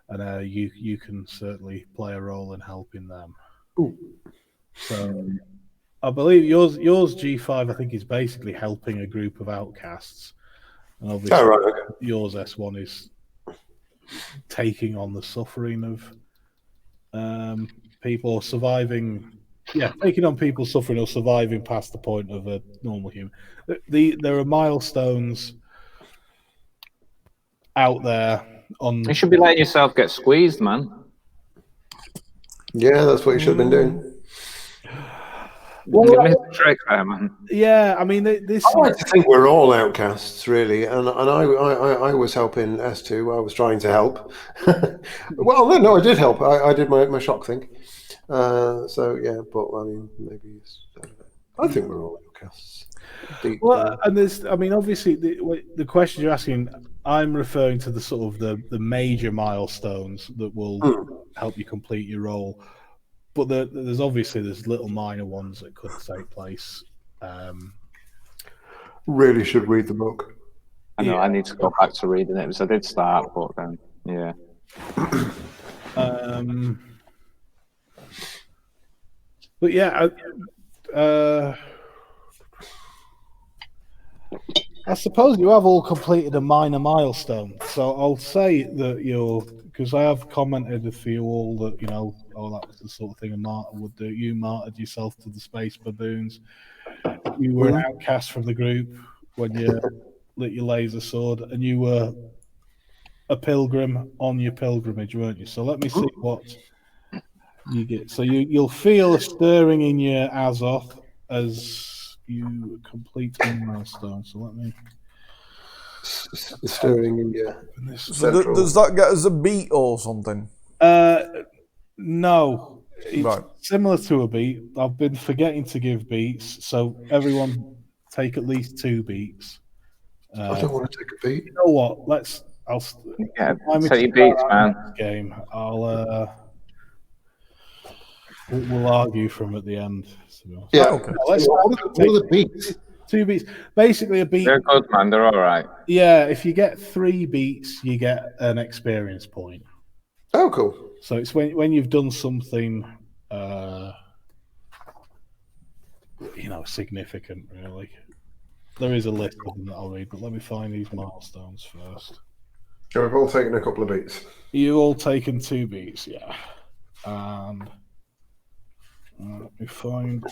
and you can certainly play a role in helping them. Ooh. So I believe yours G5 I think is basically helping a group of outcasts, and obviously yours S1 is taking on the suffering of people surviving. Yeah, taking on people suffering or surviving past the point of a normal human. There are milestones out there on. You should be letting yourself get squeezed, man. Yeah, that's what you should have been doing. Well, You missed the trick there, man. Yeah, I mean, this. I like to think we're all outcasts, really, and I was helping S2. I was trying to help. Well, no, I did help. I did my shock thing. So yeah, but I mean, maybe I think we're all outcasts. Well, and there's, I mean, obviously, the question you're asking, I'm referring to the sort of the major milestones that will help you complete your role. But there's little minor ones that could take place. Really should read the book. I know. I need to go back to reading it because I did start, but then yeah. But yeah, I suppose you have all completed a minor milestone. So I'll say that because I have commented for you all that, that was the sort of thing a martyr would do. You martyred yourself to the space baboons. You were an outcast from the group when you lit your laser sword, and you were a pilgrim on your pilgrimage, weren't you? So let me see what you get. So you'll feel a stirring in your Azoth as you complete a milestone. So let me... Stirring in your... So does that get us a beat or something? No. It's right. Similar to a beat. I've been forgetting to give beats, so everyone take at least 2 beats. I don't want to take a beat. You know what? I'll take your beats, man. Game. We'll argue from at the end. So. Yeah. Okay. What are the beats? 2 beats. Basically, a beat. They're good, man. They're all right. Yeah. If you get 3 beats, you get an experience point. Oh, cool. So it's when you've done something, significant, really. There is a list of them that I'll read, but let me find these milestones first. So we've all taken a couple of beats. You've all taken 2 beats, yeah. And let me find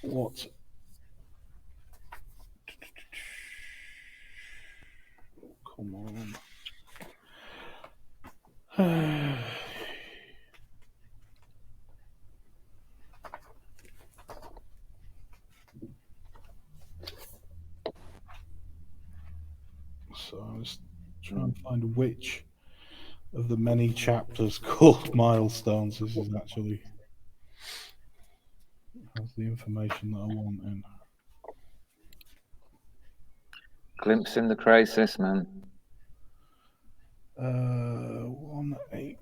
what... Come on. So I'm just trying to find which of the many chapters called milestones this is actually has the information that I want in. Glimpse in the crisis, man. 1-8.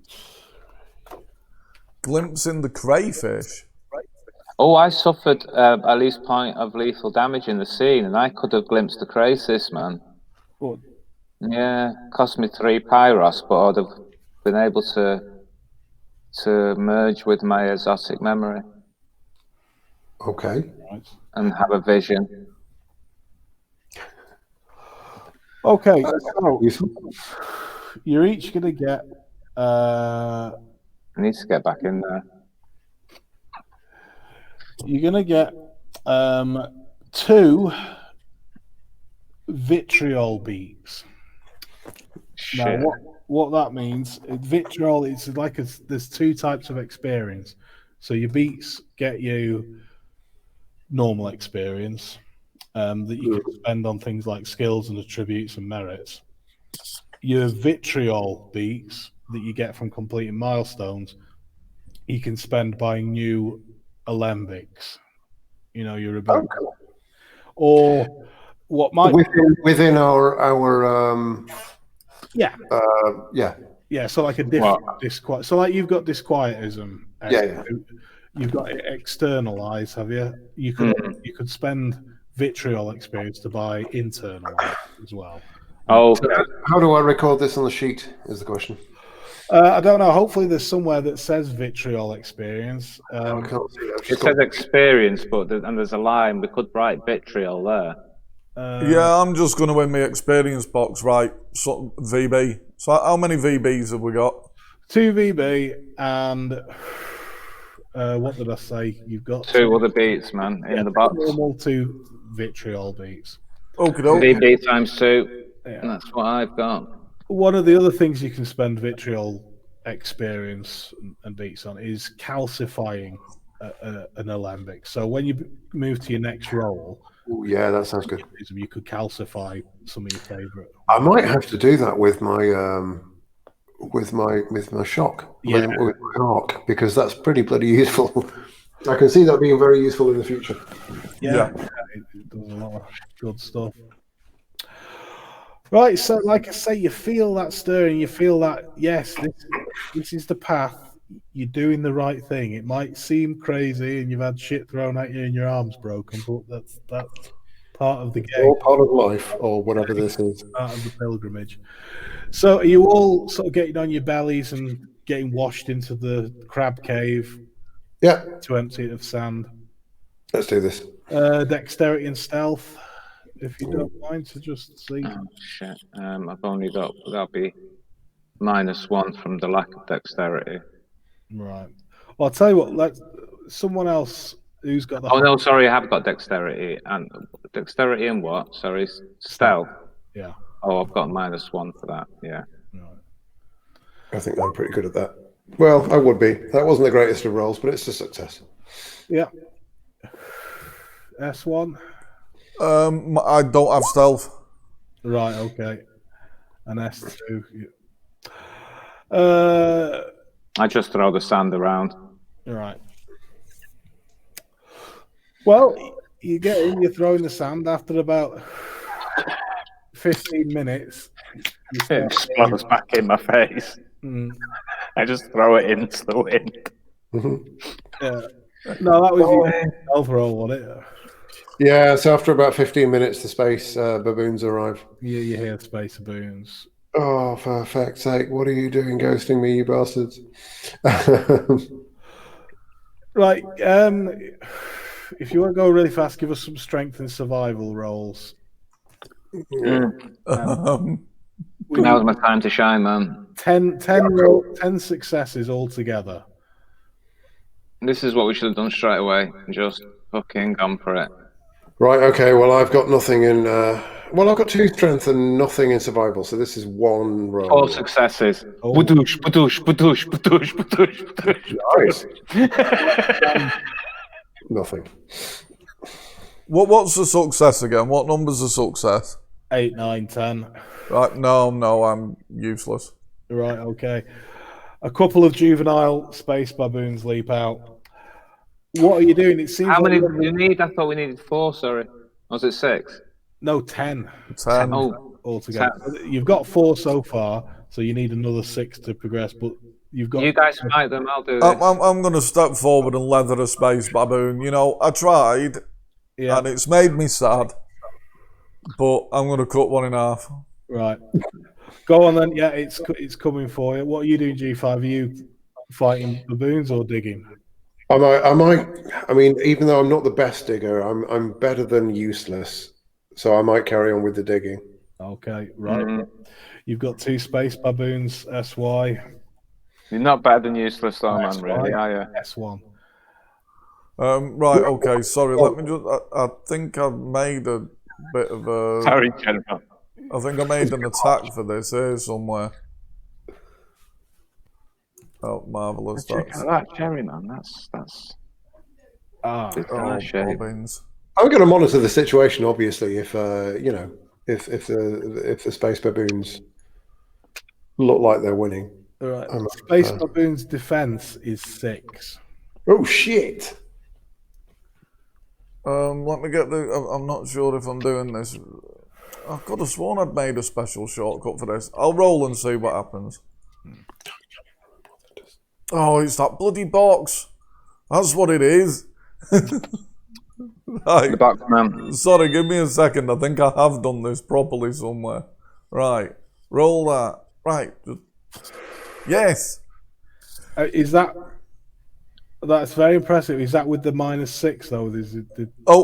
Glimpse in the crayfish. Oh, I suffered at least point of lethal damage in the scene, and I could have glimpsed the crisis, man. What? Yeah, cost me 3 pyros, but I'd have been able to merge with my exotic memory. Okay. And have a vision. Okay, so you're each going to get... I need to get back in there. You're going to get 2 vitriol beats. Shit. Now, what that means, vitriol is like there's 2 types of experience. So your beats get you normal experience that you can spend on things like skills and attributes and merits. Your vitriol beats that you get from completing milestones, you can spend buying new alembics. Your ability. Okay. Or what might within our yeah. Yeah. So like a different disquiet. So like you've got disquietism. Yeah. You've got externalize, have you? You could spend vitriol experience to buy internalize as well. Oh, how do I record this on the sheet? Is the question. I don't know. Hopefully, there's somewhere that says vitriol experience. I can't see that. It says experience, but there's a line. We could write vitriol there. Yeah, I'm just going to win my experience box, right? So, VB. So how many VBs have we got? 2 VB and what did I say? You've got 2 other beats, man, in the box. Normal 2 vitriol beats. Okay. VB times 2. Yeah. And that's what I've got. One of the other things you can spend vitriol experience and beats on is calcifying an alembic. So when you move to your next roll, Ooh, yeah, that sounds good. you could calcify some of your favorite. I might have to do that with my shock, with my arc, because that's pretty bloody useful. I can see that being very useful in the future. Yeah. It does a lot of good stuff. Right, so like I say, you feel that stirring, you feel that, yes, this is the path, you're doing the right thing. It might seem crazy and you've had shit thrown at you and your arm's broken, but that's part of the game. All part of life, or whatever this is. Part of the pilgrimage. So are you all sort of getting on your bellies and getting washed into the crab cave? Yeah. To empty it of sand. Let's do this. Dexterity and stealth, if you don't mind, to just see. Oh shit! I've only got that'll be -1 from the lack of dexterity. Right. Well, I'll tell you what. Let someone else who's got the. Oh no, sorry, I have got dexterity and what? Sorry, stealth. Yeah. Oh, I've got -1 for that. Yeah. Right. I think I'm pretty good at that. Well, I would be. That wasn't the greatest of rolls, but it's a success. Yeah. S1. I don't have stealth. Right. Okay. And S2. I just throw the sand around. Right. Well, you get in. You're throwing the sand after about 15 minutes. It explodes back in my face. I just throw it into the wind. Yeah. No, that was your stealth roll, wasn't it? Yeah, so after about 15 minutes, the space baboons arrive. Yeah, you hear space baboons. Oh, for fuck's sake, what are you doing ghosting me, you bastards? Right. If you want to go really fast, give us some strength and survival rolls. Now's my time to shine, man. 10 successes altogether. This is what we should have done straight away. Just fucking gone for it. Right, okay, well, I've got nothing in... well, I've got 2 strength and nothing in survival, so this is 1 roll. 4 successes. Oh. Badoosh, badoosh, badoosh, badoosh, badoosh, badoosh. Nice. Nothing. What's the success again? What number's the success? 8, 9, 10. Right, no, I'm useless. Right, okay. A couple of juvenile space baboons leap out. What are you doing? It seems How many like do you need? I thought we needed 4, sorry. Was it 6? No, 10. 10. Oh, Altogether. You've got 4 so far, so you need another 6 to progress, but you've got... you guys fight them, I'll do this. I'm going to step forward and leather a space baboon. You know, I tried, and it's made me sad, but I'm going to cut one in half. Right. Go on then. Yeah, it's coming for you. What are you doing, G5? Are you fighting baboons or digging? I mean, even though I'm not the best digger, I'm better than useless, so I might carry on with the digging. Okay, right. You've got 2 space baboons, SY. You're not better than useless, though, man, SY, really, are you? S1. Right, okay, sorry, let me just... I think I've made a bit of a... Sorry, General. I think I made an attack for this here somewhere. Oh, marvellous. Check out that cherry, man. That's shape. Bobbins. I'm going to monitor the situation, obviously, if if the space baboons look like they're winning. All right. Space baboon's defense is 6. Oh shit! Let me get the... I'm not sure if I'm doing this. I could have sworn I'd made a special shortcut for this. I'll roll and see what happens. Oh, it's that bloody box. That's what it is. Right. The box, man. Sorry, give me a second. I think I have done this properly somewhere. Right. Roll that. Right. Yes. Is that... That's very impressive. Is that with the -6, though?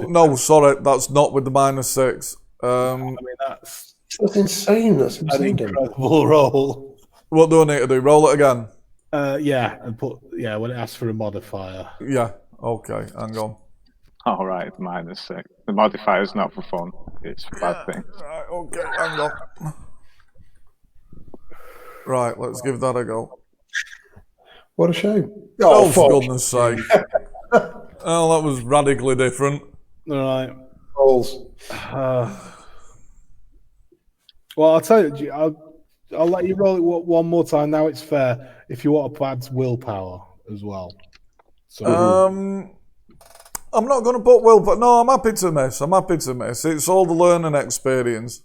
No, sorry. That's not with the -6. I mean, that's insane. That's an insane. incredible roll. What do I need to do? Roll it again? Yeah, and when it asks for a modifier. Yeah, okay, hang on. All right, -6. The modifier's not for fun. It's for bad things. Right, okay, hang on. Right, let's give that a go. What a shame. Oh, for fuck. goodness sake. Oh, that was radically different. All right. Balls. Well, I'll tell you. I'll let you roll it one more time. Now it's fair. If you want to add willpower as well. So I'm not going to put will, but no, I'm happy to miss. It's all the learning experience.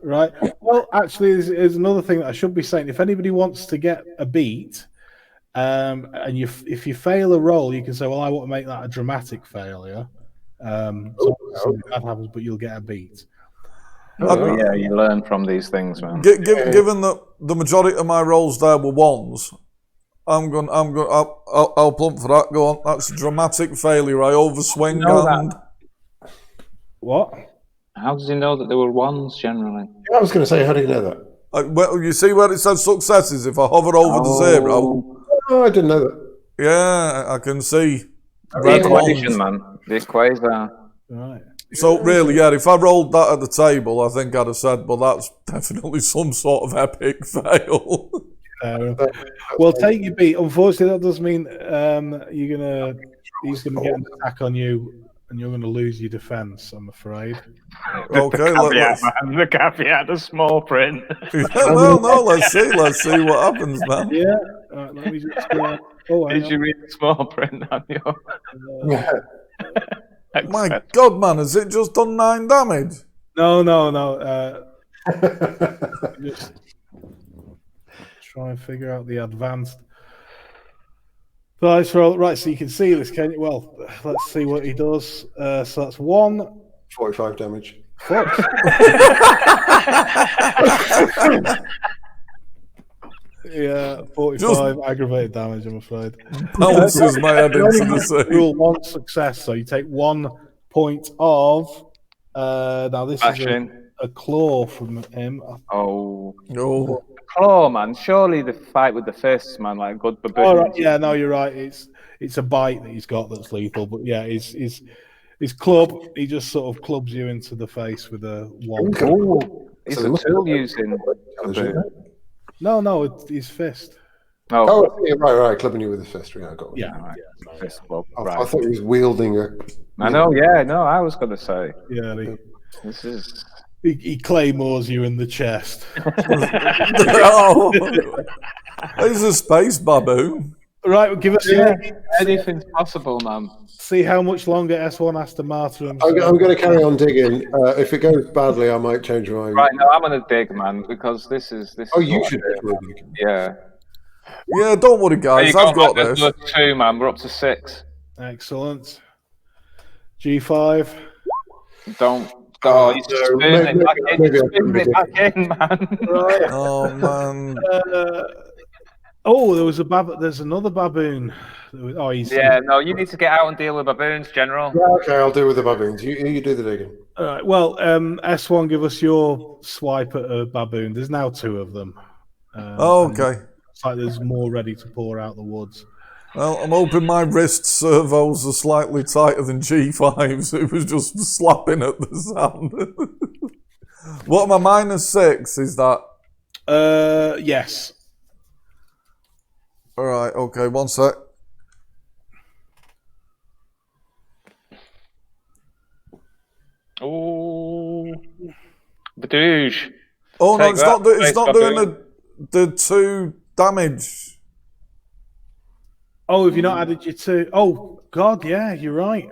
right. Well, actually, there's another thing that I should be saying. If anybody wants to get a beat, and if you fail a roll, you can say, "Well, I want to make that a dramatic failure." So something bad happens, but you'll get a beat. Oh, yeah, you learn from these things, man. Given that the majority of my rolls there were ones, I'll plump for that. Go on, that's a dramatic failure. I overswing and. What? How does he know that there were ones generally? Yeah, I was going to say, how do you know that? Well, you see where it says successes? If I hover over the zero, Oh, I didn't know that. yeah, I can see. The red equation, ones. man. The equation. Right. So really, yeah, if I rolled that at the table, I think I'd have said, "Well, that's definitely some sort of epic fail." Well, take your beat. Unfortunately, that does mean he's gonna get an attack on you, and you're gonna lose your defense. I'm afraid. Okay, The caveat, the small print. no, let's see what happens, man. Yeah. Let me just. Did you read the small print on your? My God, man, has it just done 9 damage? No. Just try and figure out the advanced dice roll. Right, so you can see this, can you? Well, let's see what he does. So that's 45 damage. Yeah, 45 aggravated damage, I'm afraid. Bounces my head into the sea. Rule 1 success, so you take 1 point of. Now, this is a claw from him. Oh. No. Claw, man. Surely the fight with the fists, man, like a good baboon. Oh, right. Yeah, no, you're right. It's a bite that he's got that's lethal, but yeah, his club, he just sort of clubs you into the face with a wand. Oh, it's a tool using baboon. No, it's his fist. Oh, yeah, right, clubbing you with his fist. Yeah, I got it. Yeah, right. yeah, Fist club. I Right. thought he was wielding a. I know. Yeah, no. I was gonna say yeah. this is. He claymores you in the chest. Oh, he's a space baboon. Right, well, give us. Anything's possible, man. See how much longer S1 has to martyr himself. I'm going to carry on digging. If it goes badly, I might change my mind. Right, no, I'm gonna dig, man, because this is. Oh, is you what should I do. dig. Yeah. Yeah, don't worry, guys. I've got this. Another 2, man. We're up to 6. Excellent. G5. Don't. Oh, you no, spoon maybe- it back in. maybe I Spoon can it back in, man. Right. Oh man. There's another baboon. Oh, he's Yeah, no, you need to get out and deal with baboons, General. Yeah, okay, I'll deal with the baboons. You do the digging. All right. Well, S1, give us your swipe at a baboon. There's now 2 of them. Okay. It's like there's more ready to pour out the woods. Well, I'm hoping my wrist servos are slightly tighter than G5's. It was just slapping at the sound. What am I, -6? Is that? Yes. All right. Okay. One sec. Oh, badoosh. Oh no, Take it's that, not. It's space not doing baboon. the 2 damage. Oh, have you not added your 2? Oh, God, yeah, you're right.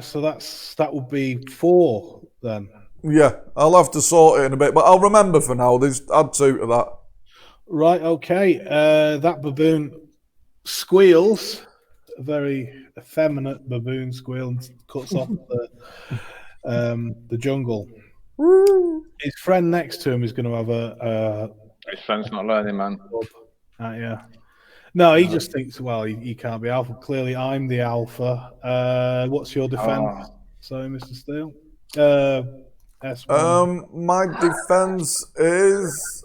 So that would be 4 then. Yeah, I'll have to sort it in a bit, but I'll remember for now. There's add 2 to that. Right, okay. That baboon squeals, a very effeminate baboon squeal, and cuts off the jungle. His friend next to him is going to have a His friend's not learning, man. yeah. No, he just thinks, well, he can't be alpha. Clearly, I'm the alpha. What's your defense? Sorry, Mr. Steele. S1. My defense is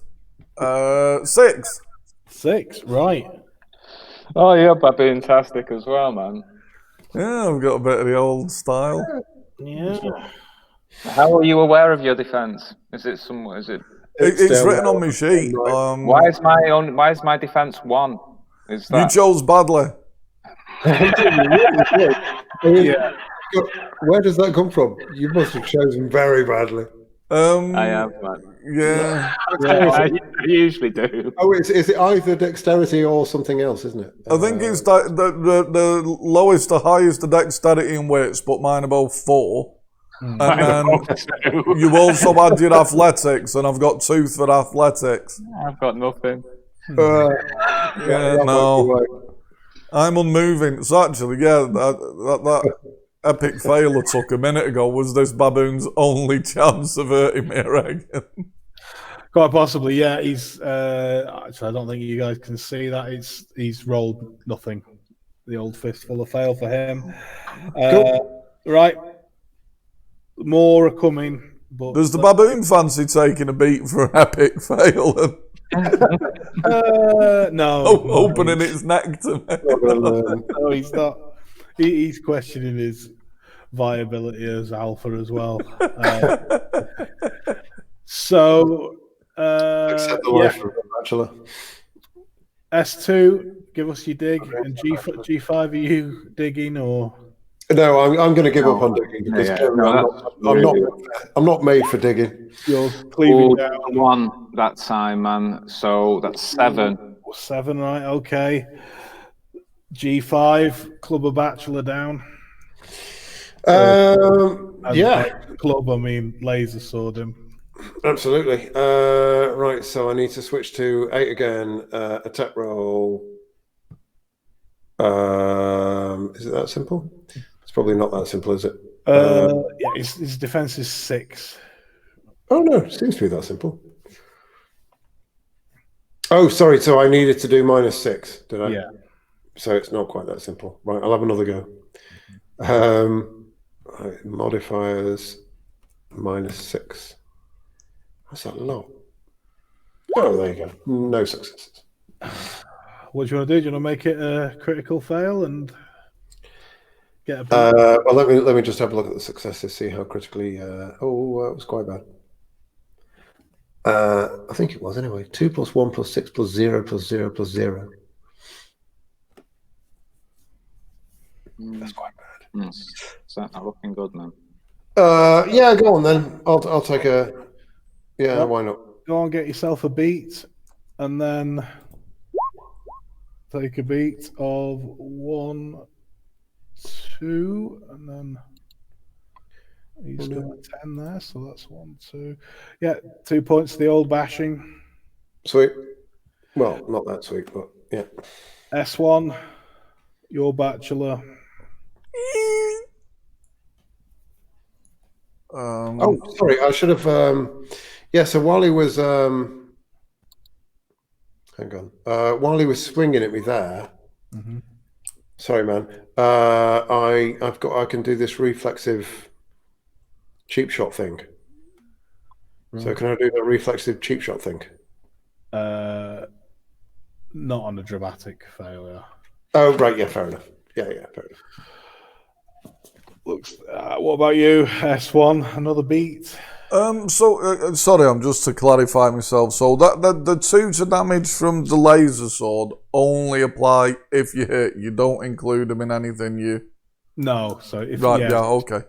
6. 6, right. Oh, you're baboon-tastic as well, man. Yeah, I've got a bit of the old style. Yeah. How are you aware of your defense? Is it somewhere? Is it? It's down written there. on my sheet. Right. Why is my defense 1? Is You that chose badly. Yeah. Where does that come from? You must have chosen very badly. I have, man. Yeah. I usually do. Oh, is it either dexterity or something else, isn't it? I think it's the lowest to highest the dexterity and weights, but mine are both 4. And then you also had your athletics, and I've got 2 for athletics. I've got nothing. Yeah, no. I'm unmoving. So actually, that epic fail I took a minute ago was this baboon's only chance of hurting me, I reckon. Quite possibly, yeah. He's actually, I don't think you guys can see that. He's rolled nothing. The old fistful of fail for him. Right, more are coming. But Does the baboon fancy taking a beat for an epic fail and no, opening its neck to me? no, he's not. He's questioning his viability as alpha as well. So, Except the life of a bachelor. S2, give us your dig, and G5, are you digging or? No, I'm going to give up on digging because I'm not made for digging. You're cleaving down 1 that time, man. So that's 7. 7, right? Okay. G5, Club of Bachelor down. Yeah, Club, I mean, laser sword him. absolutely. Right, so I need to switch to 8 again. Attack roll. Is it that simple? It's probably not that simple, is it? Yeah, his defense is 6. Oh no, it seems to be that simple. Oh, sorry. So I needed to do -6, did I? Yeah. So it's not quite that simple. Right, I'll have another go. Right, modifiers -6. That's a lot. Oh, there you go. No successes. What do you want to do? Do you want to make it a critical fail and get a well, let me just have a look at the successes, see how critically. It was quite bad. I think it was anyway. 2 + 1 + 6 + 0 + 0 + 0. That's quite bad. Is that not looking good, man? Yeah, go on then. I'll take a. Yeah, why not? Go on, get yourself a beat, and then take a beat of 1, 2, and then he's got a 10 there, so that's 1, 2. Yeah, 2 points to the old bashing. Sweet. Well, not that sweet, but yeah. S1, your bachelor. Oh, sorry. I should have. Yeah. So while he was, hang on. While he was swinging at me there. Mm-hmm. Sorry, man. I can do this reflexive cheap shot thing. Right. So can I do the reflexive cheap shot thing? Not on a dramatic failure. Oh, right. Yeah. Fair enough. Yeah. Fair enough. Looks. What about you, S1? Another beat. Sorry, I'm just to clarify myself. So that the 2 to damage from the laser sword only apply if you hit. You don't include them in anything. No. So if okay.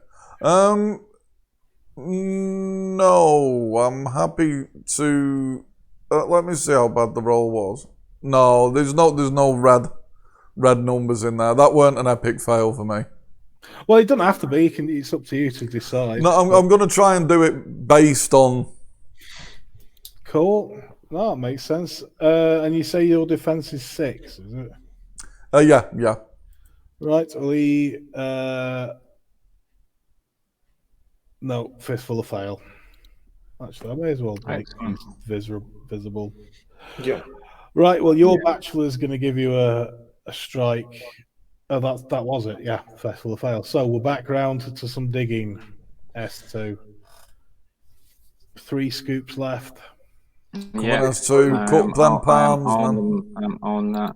No, I'm happy to. Let me see how bad the roll was. No, there's no red numbers in there. That weren't an epic fail for me. Well, it doesn't have to be. It's up to you to decide. No, I'm going to try and do it based on. Cool. No, that makes sense. And you say your defense is 6, is it? Yeah. Right. Well, he. No, fistful of fail. Actually, I may as well make these visible. Yeah. Right. Well, your bachelor is going to give you a strike. Oh, that was it. Yeah, fistful of fail. So we're back round to some digging. S2. 3 scoops left. Yeah. S2. Cut them palms, man. I'm on that.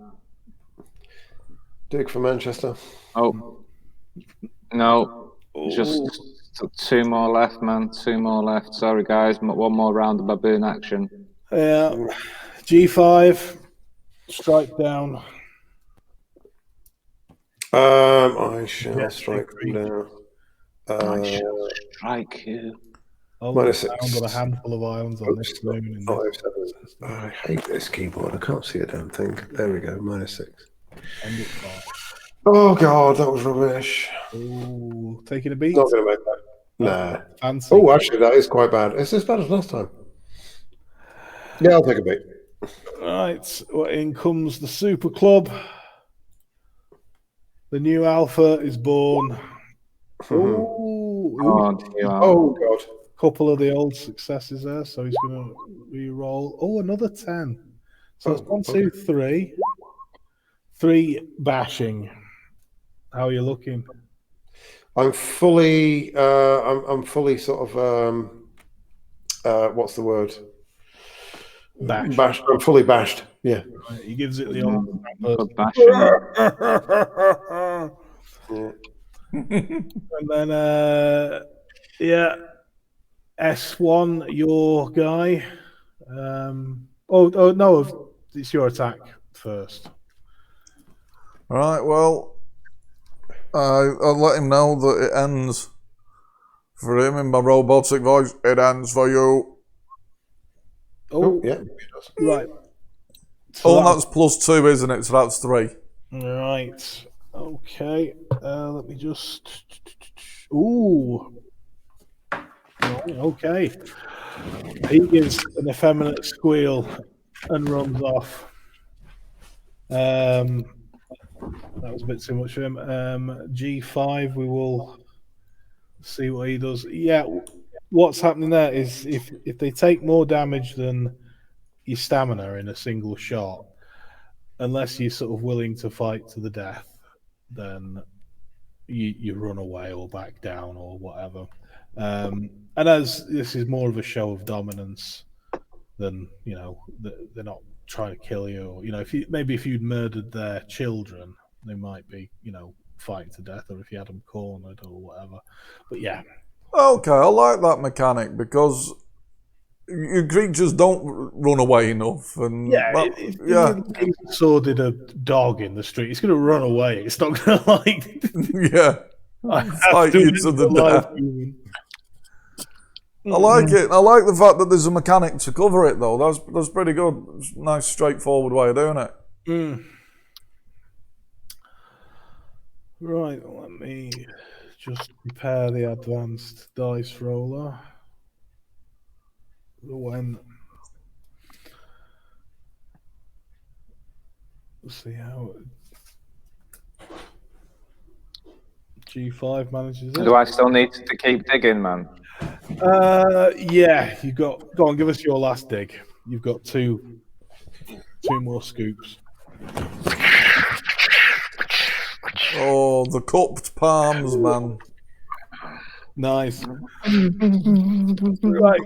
Dig for Manchester. Oh no! Just So 2 more left, man. 2 more left. Sorry, guys. 1 more round of baboon action. Yeah. G5. Strike down. I shall Yeah, strike them down. I shall strike you. Minus I've 6. got a handful of islands on this Oops, moon. In 5, this 7. I hate this keyboard. I can't see a damn thing. There we go. Minus 6. end at 5. Oh god, that was rubbish. Ooh, taking a beat. Not going to make that. Nah. Fancy. Oh, actually, that is quite bad. It's as bad as last time. Yeah, I'll take a beat. Right. Well, in comes the Super Club. The new Alpha is born. Ooh, Oh god. couple of the old successes there, so he's going to re-roll. Oh, another 10. So it's 1, 2, 3. 3 bashing. How are you looking? I'm fully. I'm fully sort of. What's the word? Bashed. Bashed. I'm fully bashed. Yeah. Right, he gives it the old. Good bashing. And then, yeah, S1, your guy. Oh no, it's your attack first. All right, well, I'll let him know that it ends for him in my robotic voice. It ends for you. Oh, Yeah. right. So that's +2, isn't it? So that's 3. Right. Okay. Let me just. Ooh. Right, okay. He gives an effeminate squeal and runs off. That was a bit too much for him. G5, we will see what he does. Yeah, what's happening there is if they take more damage than your stamina in a single shot, unless you're sort of willing to fight to the death, then you run away or back down or whatever. And as this is more of a show of dominance than, you know, they're not trying to kill you, or, you know, if you'd murdered their children, they might be, you know, fighting to death, or if you had them cornered or whatever. But yeah. Okay, I like that mechanic because your creatures don't run away enough, and If you sworded a dog in the street, it's going to run away. It's not going to like fight you to the death. I like it. I like the fact that there's a mechanic to cover it, though. That's pretty good. It's a nice, straightforward way of doing it. Right, let me just prepare the advanced dice roller. Let's see how G5 manages it. Do I still need to keep digging, man? Yeah, you got. Go on, give us your last dig. You've got two more scoops. Oh, the cupped palms, man. Nice. Right.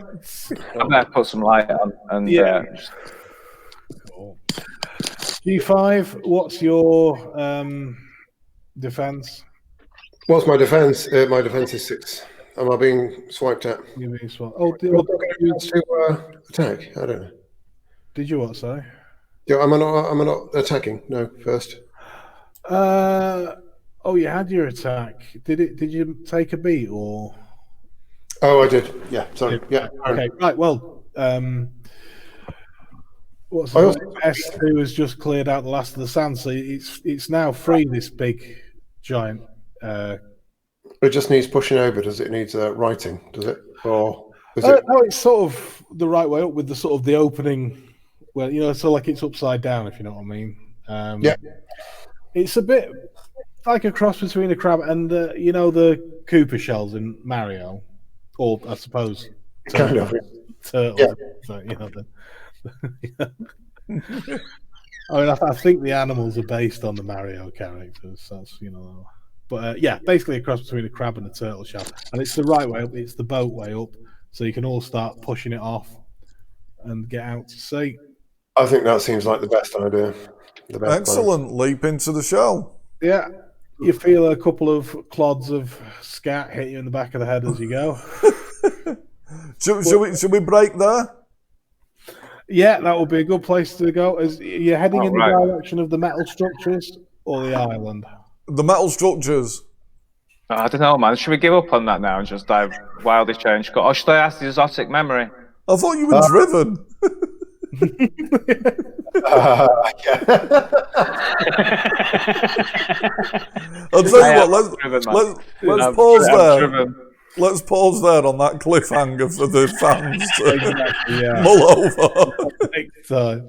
I better put some light on. And Cool. G5, what's your defense? What's my defense? My defense is 6. Am I being swiped at? Oh, to attack? I don't know. did you what? Sorry. Yeah, am I not attacking? No, first. Oh, you had your attack. Did you take a beat or? Oh, I did. Yeah, sorry. Yeah. Okay. Right. Well, what's S2 has just cleared out the last of the sand, so it's now free. This big giant. It just needs pushing over. Does it need writing? Does it? Or is it? No, it's sort of the right way up with the sort of the opening. Well, you know, so like it's upside down, if you know what I mean. Yeah. It's a bit like a cross between a crab and you know, the Cooper shells in Mario, or I suppose kind of turtles. Yeah. So, you know, I mean, I think the animals are based on the Mario characters. That's, you know. But yeah, basically a cross between a crab and a turtle shell. And it's the right way up, it's the boat way up, so you can all start pushing it off and get out to sea. I think that seems like the best idea. The best Excellent. Leap into the shell. Yeah. You feel a couple of clods of scat hit you in the back of the head as you go. Should we break there? Yeah, that would be a good place to go. As you're heading in the right. direction of the metal structures or the island. The metal structures. I don't know, man. Should we give up on that now and just dive wildly change? Or should I ask the exotic memory? I thought you were driven. I'll tell you what. Let's pause there. Let's pause there on that cliffhanger for the fans to Exactly, yeah. mull over. Next time.